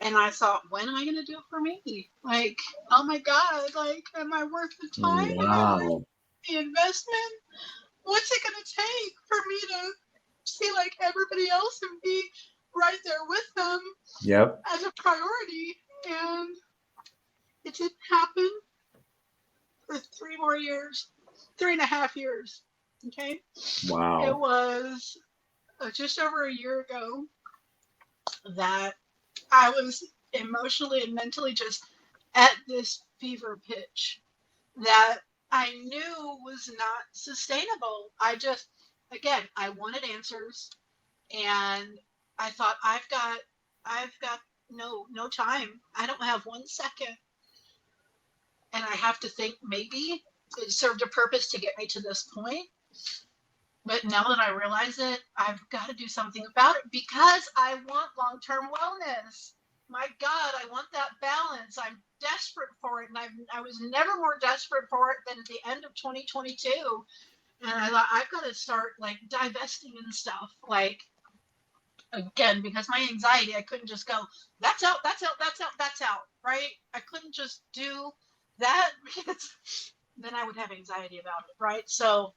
And I thought, when am I going to do it for me? Like, oh my God, like, am I worth the time? Am I worth Wow. the investment? What's it going to take for me to see like everybody else and be right there with them Yep. as a priority? And it didn't happen for 3 more years, 3.5 years. Okay. Wow. It was just over a year ago that I was emotionally and mentally just at this fever pitch that I knew was not sustainable. Again, I wanted answers, and I thought, I've got no time. I don't have 1 second. And I have to think maybe it served a purpose to get me to this point. But now that I realize it, I've got to do something about it because I want long-term wellness. My God, I want that balance. I'm desperate for it. And I was never more desperate for it than at the end of 2022. And I thought, I've got to start like divesting and stuff. Like, again, because my anxiety, I couldn't just go, that's out, that's out, that's out, that's out, right? I couldn't just do that because then I would have anxiety about it, right? So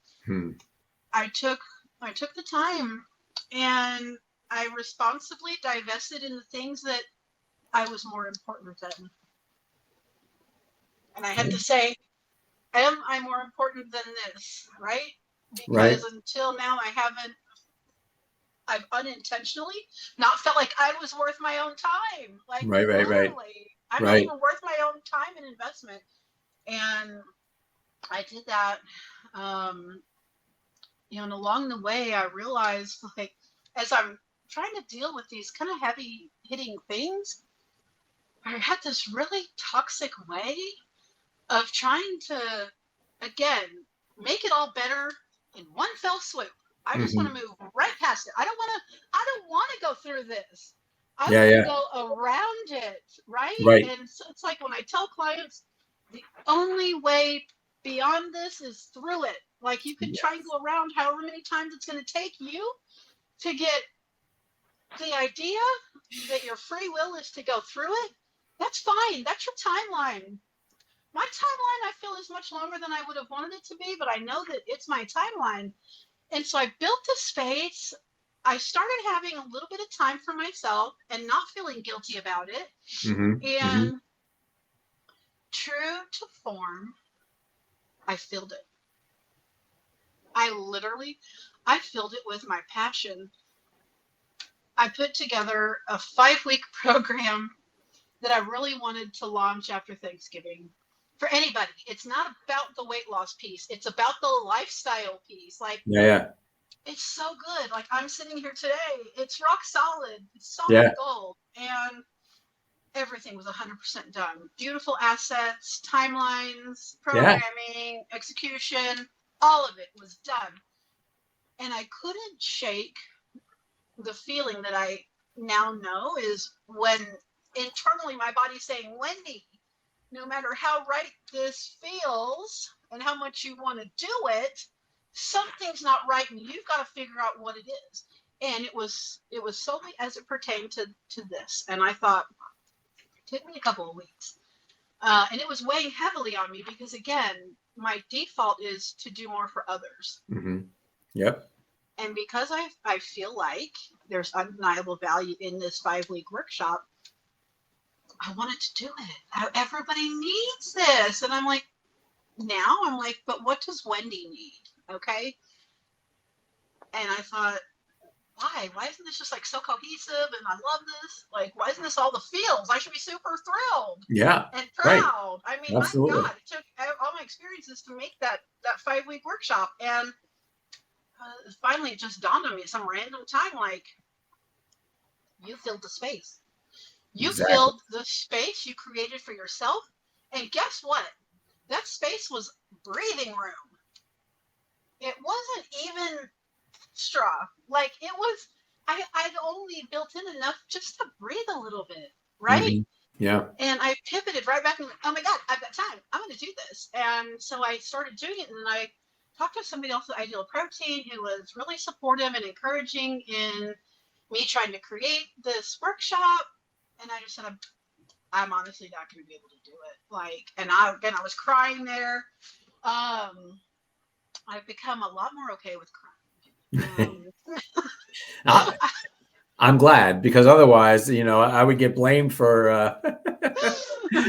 I took the time, and I responsibly divested in the things that I was more important than. And I had to say, am I more important than this, right? Because until now, I've unintentionally not felt like I was worth my own time. Like, literally, I'm not even worth my own time and investment. And I did that. And along the way, I realized, like, as I'm trying to deal with these kind of heavy hitting things, I had this really toxic way of trying to, again, make it all better in one fell swoop. I just want to move right past it. I don't want to go through this. I want to go around it, right? And so it's like when I tell clients, the only way beyond this is through it. Like, you could try and go around however many times it's going to take you to get the idea that your free will is to go through it. That's fine. That's your timeline. My timeline, I feel, is much longer than I would have wanted it to be, but I know that it's my timeline. And so I built a space. I started having a little bit of time for myself and not feeling guilty about it. And true to form, I filled it. I filled it with my passion. I put together a 5-week program that I really wanted to launch after Thanksgiving. For anybody, it's not about the weight loss piece. It's about the lifestyle piece. Like, it's so good. Like, I'm sitting here today. It's rock solid. It's solid gold. And everything was 100% done. Beautiful assets, timelines, Yeah. programming, execution, all of it was done. And I couldn't shake the feeling that I now know is when internally my body's saying, Wendy, no matter how right this feels and how much you want to do it, something's not right and you've got to figure out what it is. And it was solely as it pertained to this. And I thought, it took me a couple of weeks. And it was weighing heavily on me because, again, my default is to do more for others. Mm-hmm. Yep. And because I feel like there's undeniable value in this 5-week workshop, I wanted to do it. Everybody needs this. And I'm like, but what does Wendy need? Okay. And I thought, why isn't this just like so cohesive and I love this? Like, why isn't this all the feels? I should be super thrilled. Yeah. And proud. Right. I mean, Absolutely. my God, it took all my experiences to make that 5-week workshop. And finally it just dawned on me at some random time, like, you filled the space. You Exactly. filled the space you created for yourself. And guess what? That space was breathing room. It wasn't even straw. Like, it was, I'd only built in enough just to breathe a little bit, right? Mm-hmm. Yeah. And I pivoted right back and went, oh my God, I've got time. I'm going to do this. And so I started doing it. And then I talked to somebody else at Ideal Protein who was really supportive and encouraging in me trying to create this workshop. And I just said, I'm honestly not going to be able to do it. Like, and I was crying there. I've become a lot more okay with crying. I'm glad, because otherwise, I would get blamed for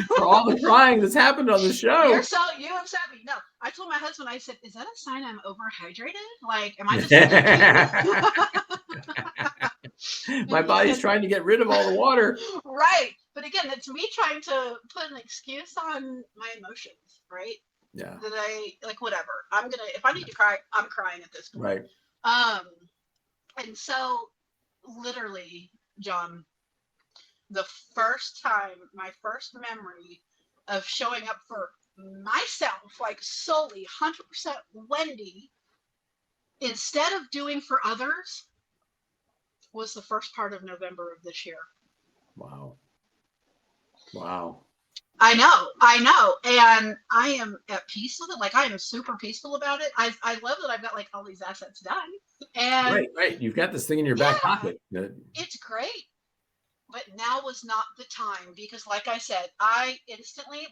for all the crying that's happened on the show. You upset me. No, I told my husband, I said, is that a sign I'm overhydrated? Like, am I just My body's trying to get rid of all the water. Right. But again, it's me trying to put an excuse on my emotions, right? Yeah. That whatever. If I need to cry, I'm crying at this point. Right. And so literally, John, the first time, my first memory of showing up for myself, like solely 100% Wendy, instead of doing for others, was the first part of November of this year. Wow. I know. And I am at peace with it. Like, I am super peaceful about it. I love that I've got like all these assets done. And right. You've got this thing in your back pocket. It's great. But now was not the time because, like I said, I instantly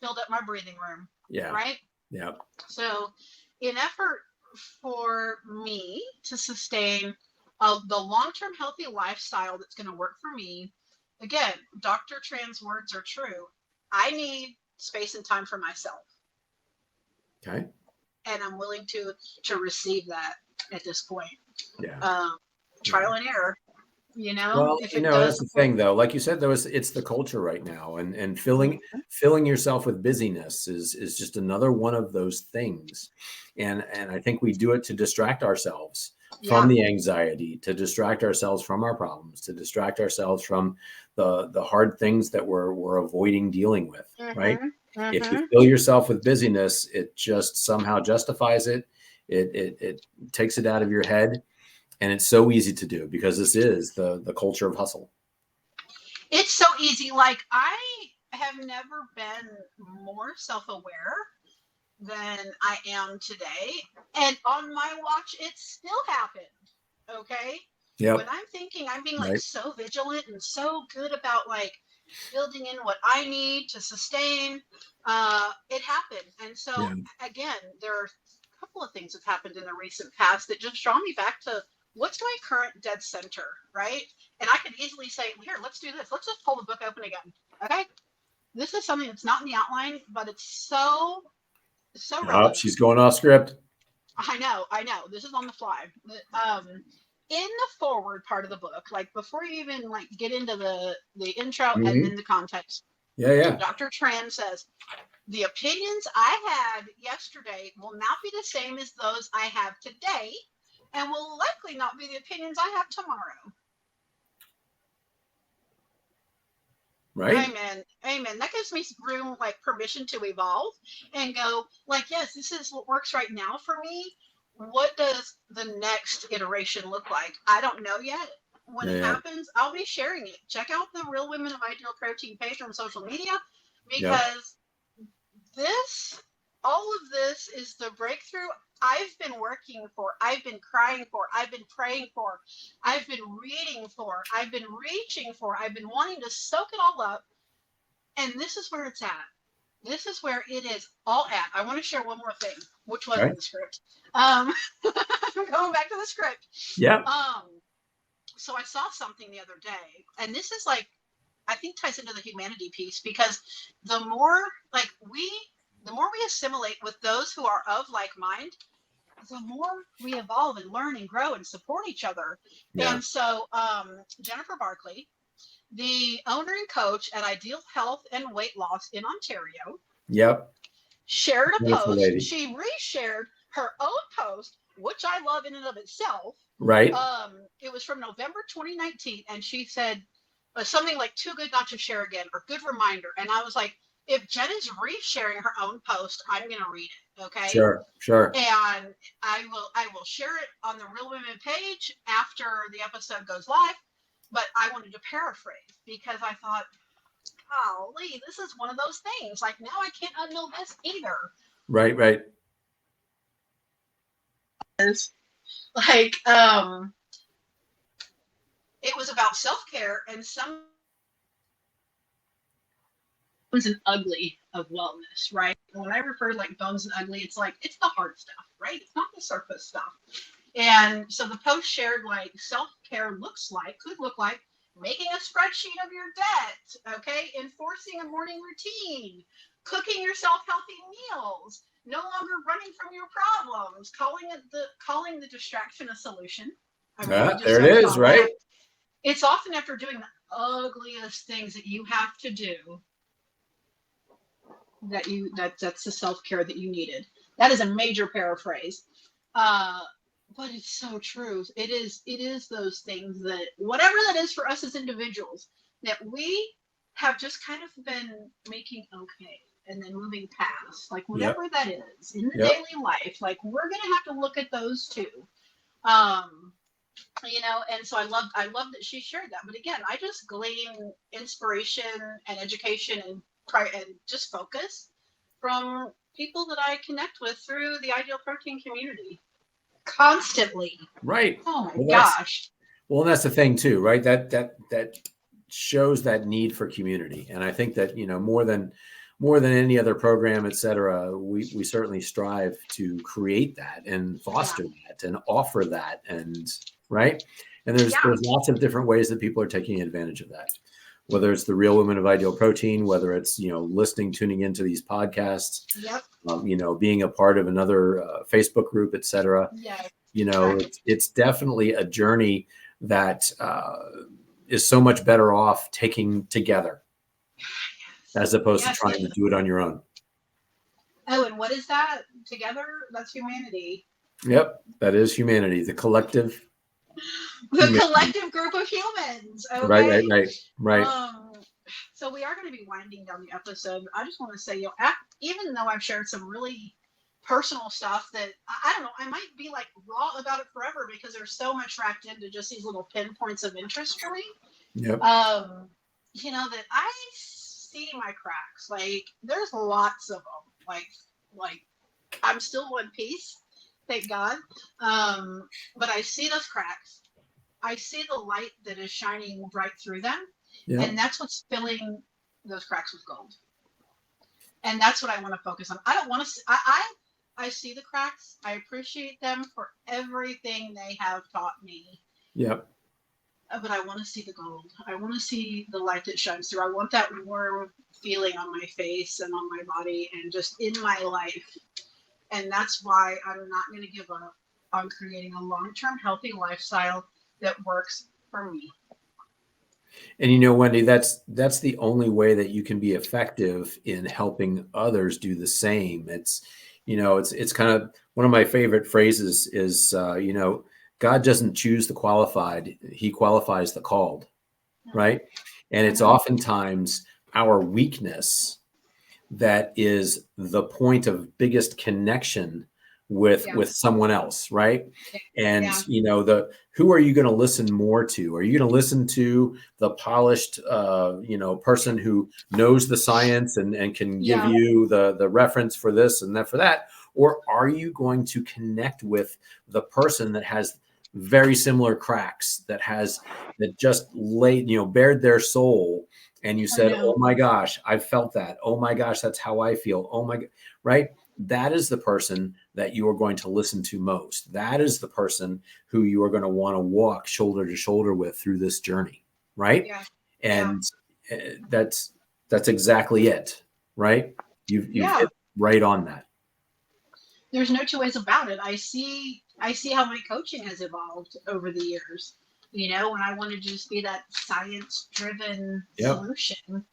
filled up my breathing room. Yeah. Right? Yeah. So in effort for me to sustain the long-term healthy lifestyle that's going to work for me, again, Dr. Tran's words are true. I need space and time for myself. Okay. And I'm willing to receive that at this point. Yeah. Trial and error. Well, that's the thing, though. Like you said, it's the culture right now, and filling yourself with busyness is just another one of those things, and I think we do it to distract ourselves from the anxiety, to distract ourselves from our problems, to distract ourselves from the hard things that we're avoiding dealing with. Right? If you fill yourself with busyness, it just somehow justifies it. It takes it out of your head. And it's so easy to do because this is the culture of hustle. It's so easy. Like, I have never been more self-aware than I am today. And on my watch, it still happened. Okay? Yeah. When I'm thinking, I'm being like so vigilant and so good about like building in what I need to sustain. It happened. And so again, there are a couple of things that happened in the recent past that just draw me back to what's my current dead center, right? And I could easily say, here, let's do this. Let's just pull the book open again. Okay. This is something that's not in the outline, but it's so relevant. She's going off script. I know. This is on the fly. In the forward part of the book, like before you even like get into the intro and then the context. Yeah. Dr. Tran says, the opinions I had yesterday will not be the same as those I have today, and will likely not be the opinions I have tomorrow. right? Amen. That gives me room, like permission to evolve and go like, yes, this is what works right now for me. What does the next iteration look like? I don't know yet. When it Yeah, happens, I'll be sharing it. Check out the Real Women of Ideal Protein page on social media, yeah, because all of this is the breakthrough I've been working for, I've been crying for, I've been praying for, I've been reading for, I've been reaching for, I've been wanting to soak it all up. And this is where it's at. This is where it is all at. I want to share one more thing, which right. wasn't the script. I'm going back to the script. Yeah, So I saw something the other day, and this is like, I think ties into the humanity piece, because the more like the more we assimilate with those who are of like mind, the more we evolve and learn and grow and support each other. yeah, And so Jennifer Barkley, the owner and coach at Ideal Health and Weight Loss in Ontario, yep. shared a Wonderful post. lady. She reshared her own post, which I love in and of itself. Right. It was from November 2019, and she said something like "too good not to share again" or "good reminder." And I was like, if Jen is resharing her own post, I'm going to read it. Okay. Sure, sure. And I will share it on the Real Women page after the episode goes live. But I wanted to paraphrase because I thought, golly, this is one of those things. Like, now I can't unknow this either. Right, right. Like, it was about self-care, and some bones and ugly of wellness, right? And when I refer to like bones and ugly, it's like, it's the hard stuff, right? It's not the surface stuff. And so the post shared like self-care could look like making a spreadsheet of your debt, okay? Enforcing a morning routine, cooking yourself healthy meals, no longer running from your problems, calling the distraction a solution. I really just There it touched is, on right? that. It's often after doing the ugliest things that you have to do that's the self-care that you needed. That is a major paraphrase. But it's so true. It is those things that, whatever that is for us as individuals, that we have just kind of been making okay and then moving past, like Yep, whatever that is in the yep. daily life, like we're gonna have to look at those too. um and so I love that she shared that. But again, I just glean inspiration and education and just focus from people that I connect with through the Ideal Protein community constantly. Right. Oh my Well, gosh. that's the thing too, right? That shows that need for community. And I think that, more than any other program, et cetera, we certainly strive to create that and foster that and offer that. And right. And there's lots of different ways that people are taking advantage of that, whether it's the Real Women of Ideal Protein, whether it's, listening, tuning into these podcasts, being a part of another Facebook group, et cetera. Yes. It's definitely a journey that is so much better off taking together as opposed to trying to do it on your own. Oh, and what is that? Together? That's humanity. Yep, that is humanity, the collective. Collective group of humans. Okay? Right. So we are going to be winding down the episode. I just want to say, even though I've shared some really personal stuff that I don't know, I might be like raw about it forever because there's so much wrapped into just these little pinpoints of interest for me. Yep. That I see my cracks. Like there's lots of them. Like I'm still one piece, thank God. But I see those cracks. I see the light that is shining right through them. Yep. And that's what's filling those cracks with gold. And that's what I want to focus on. I don't want to. I see the cracks. I appreciate them for everything they have taught me. Yep. But I want to see the gold. I want to see the light that shines through. I want that warm feeling on my face and on my body and just in my life. And that's why I'm not going to give up on creating a long-term healthy lifestyle that works for me. And Wendy, that's the only way that you can be effective in helping others do the same. It's kind of one of my favorite phrases is, God doesn't choose the qualified, he qualifies the called, right? And it's oftentimes our weakness that is the point of biggest connection with someone else, right? And who are you going to listen more to? Are you going to listen to the polished person who knows the science and can give you the reference for this and that for that? Or are you going to connect with the person that has very similar cracks, that just bared their soul, and you said, oh my gosh, I felt that. Oh my gosh, that's how I feel. Oh my, right? That is the person that you are going to listen to most. That is the person who you are going to want to walk shoulder to shoulder with through this journey, right? And that's exactly it, right? You've hit right on that. There's no two ways about it. I see how my coaching has evolved over the years. When I want to just be that science-driven solution.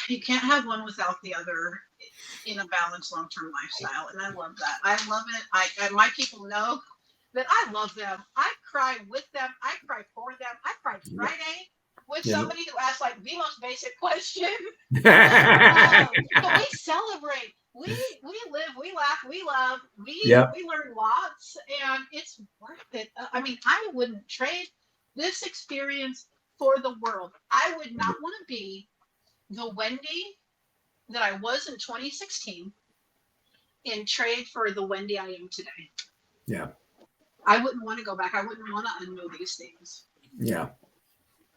You can't have one without the other in a balanced long-term lifestyle. And I love that. I love it. My people know that I love them. I cry with them. I cry for them. I cried Friday with somebody who asked like the most basic question. But we celebrate. We live, we laugh, we love, we learn lots, and it's worth it. I wouldn't trade this experience for the world. I would not want to be the Wendy that I was in 2016 and trade for the Wendy I am today. Yeah. I wouldn't want to go back. I wouldn't want to unknow these things. Yeah.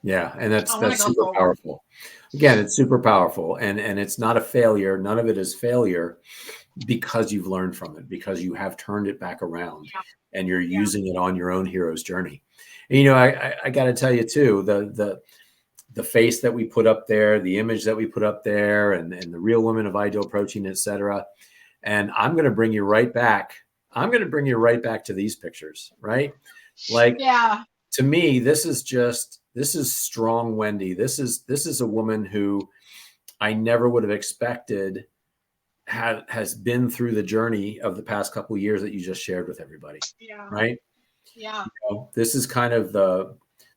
Yeah. And that's super powerful. Again, it's super powerful. And it's not a failure. None of it is failure because you've learned from it, because you have turned it back around and you're using it on your own hero's journey. And, I got to tell you too, the face that we put up there, the image that we put up there, and the real women of ideal protein, et cetera. And I'm going to bring you right back. I'm going to bring you right back to these pictures, right? Like, to me, this is strong Wendy. This is a woman who I never would have expected has been through the journey of the past couple of years that you just shared with everybody. Right. Yeah. This is kind of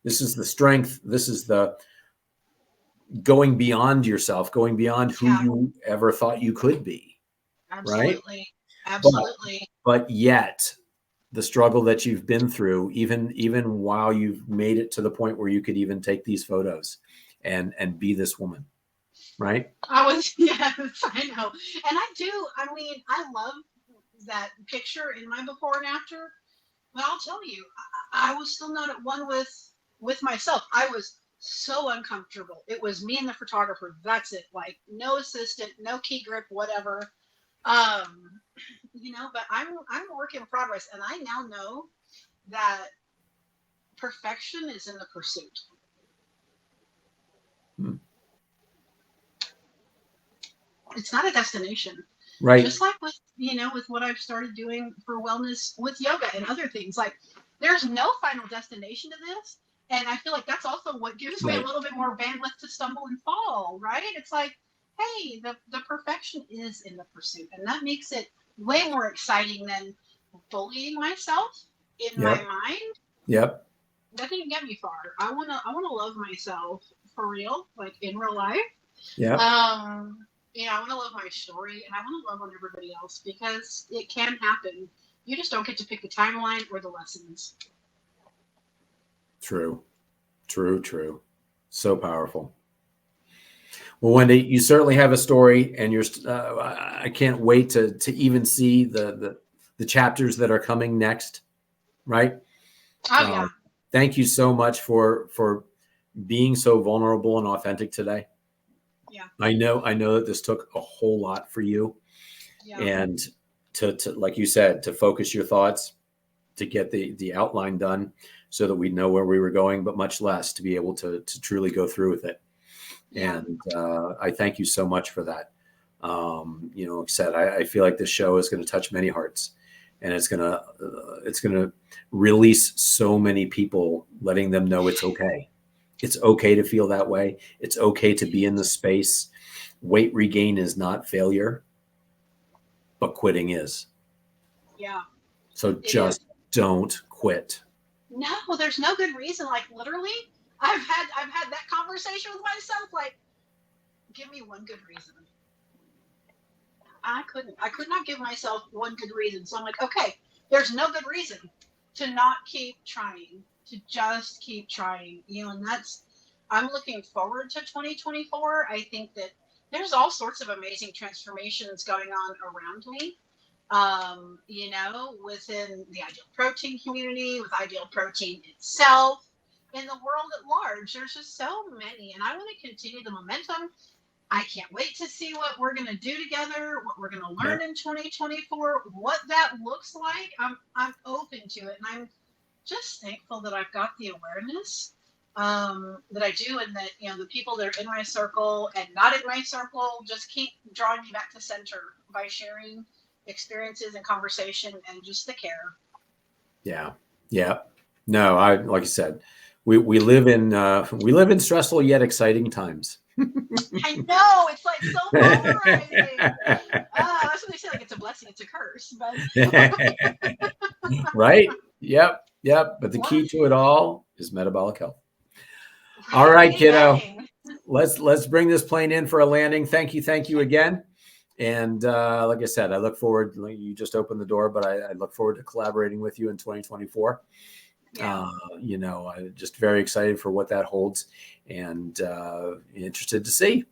this is the strength. This is the going beyond yourself, going beyond who you ever thought you could be. Absolutely. Right. Absolutely. But yet the struggle that you've been through, even while you've made it to the point where you could even take these photos and be this woman. Right. Yes, I know. And I love that picture in my before and after, but I'll tell you, I was still not at one with myself. I was so uncomfortable. It was me and the photographer. That's it. Like no assistant, no key grip, whatever. But I'm a work in progress, and I now know that perfection is in the pursuit. It's not a destination. Right. Just like with what I've started doing for wellness with yoga and other things. Like there's no final destination to this. And I feel like that's also what gives me a little bit more bandwidth to stumble and fall, right? It's like, hey, the perfection is in the pursuit. And that makes it way more exciting than bullying myself in my mind. Yep. That didn't get me far. I wanna love myself for real, like in real life. Yeah. I want to love my story, and I want to love on everybody else because it can happen. You just don't get to pick the timeline or the lessons. True. So powerful. Well, Wendy, you certainly have a story, and I can't wait to even see the chapters that are coming next. Right. Oh yeah. Thank you so much for being so vulnerable and authentic today. Yeah. I know that this took a whole lot for you. Yeah. And to like you said, to focus your thoughts, to get the outline done so that we know where we were going, but much less to be able to truly go through with it. Yeah. And I thank you so much for that. Like I said, I feel like this show is going to touch many hearts, and it's going to release so many people, letting them know it's okay. It's okay to feel that way. It's okay to be in the space. Weight regain is not failure, but quitting is. Yeah. So just don't quit. No, there's no good reason. Like literally, I've had that conversation with myself. Like, give me one good reason. I could not give myself one good reason. So I'm like, okay, there's no good reason to not keep trying, to just keep trying, and I'm looking forward to 2024. I think that there's all sorts of amazing transformations going on around me. Within the ideal protein community, with ideal protein itself, in the world at large, there's just so many, and I want to continue the momentum. I can't wait to see what we're going to do together, what we're going to learn in 2024, what that looks like. I'm open to it, and I'm just thankful that I've got the awareness that I do, and that the people that are in my circle and not in my circle just keep drawing me back to center by sharing experiences and conversation and just the care. Yeah. No, like I said, we live in stressful yet exciting times. I know, it's like so polarizing. That's what they say, like it's a blessing, it's a curse. But right? Yep. But the key to it all is metabolic health. All right, kiddo. Let's bring this plane in for a landing. Thank you again. And like I said, I look forward. You just opened the door, but I look forward to collaborating with you in 2024. Yeah. I'm just very excited for what that holds, and interested to see.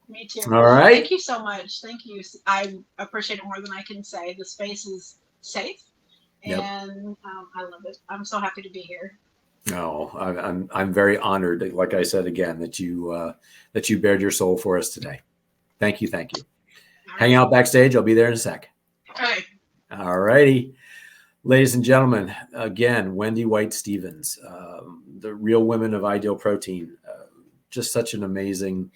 Me too. All right. Thank you so much. Thank you. I appreciate it more than I can say. The space is safe, and I love it. I'm so happy to be here. No, I'm very honored. Like I said again, that you bared your soul for us today. Thank you. Hang out backstage. I'll be there in a sec. Okay. All righty. Ladies and gentlemen, again, Wendy White-Stevens, the real women of Ideal Protein. Just such an amazing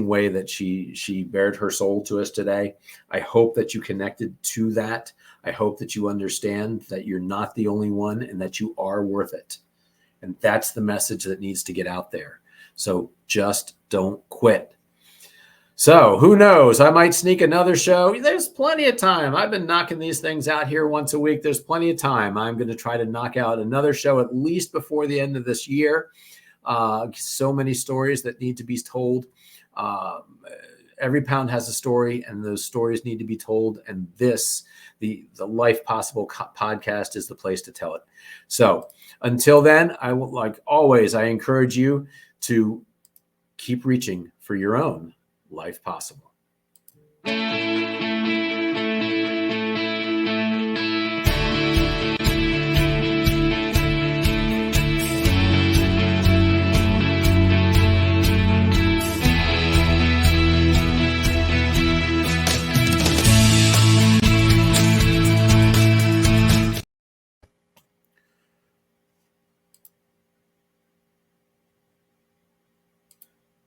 way that she bared her soul to us today. I hope that you connected to that. I hope that you understand that you're not the only one and that you are worth it. And that's the message that needs to get out there. So just don't quit. So who knows? I might sneak another show. There's plenty of time. I've been knocking these things out here once a week. There's plenty of time. I'm going to try to knock out another show at least before the end of this year. So many stories that need to be told. Every pound has a story, and those stories need to be told. And the Life Possible podcast is the place to tell it. So until then, I will, like always, I encourage you to keep reaching for your own life possible.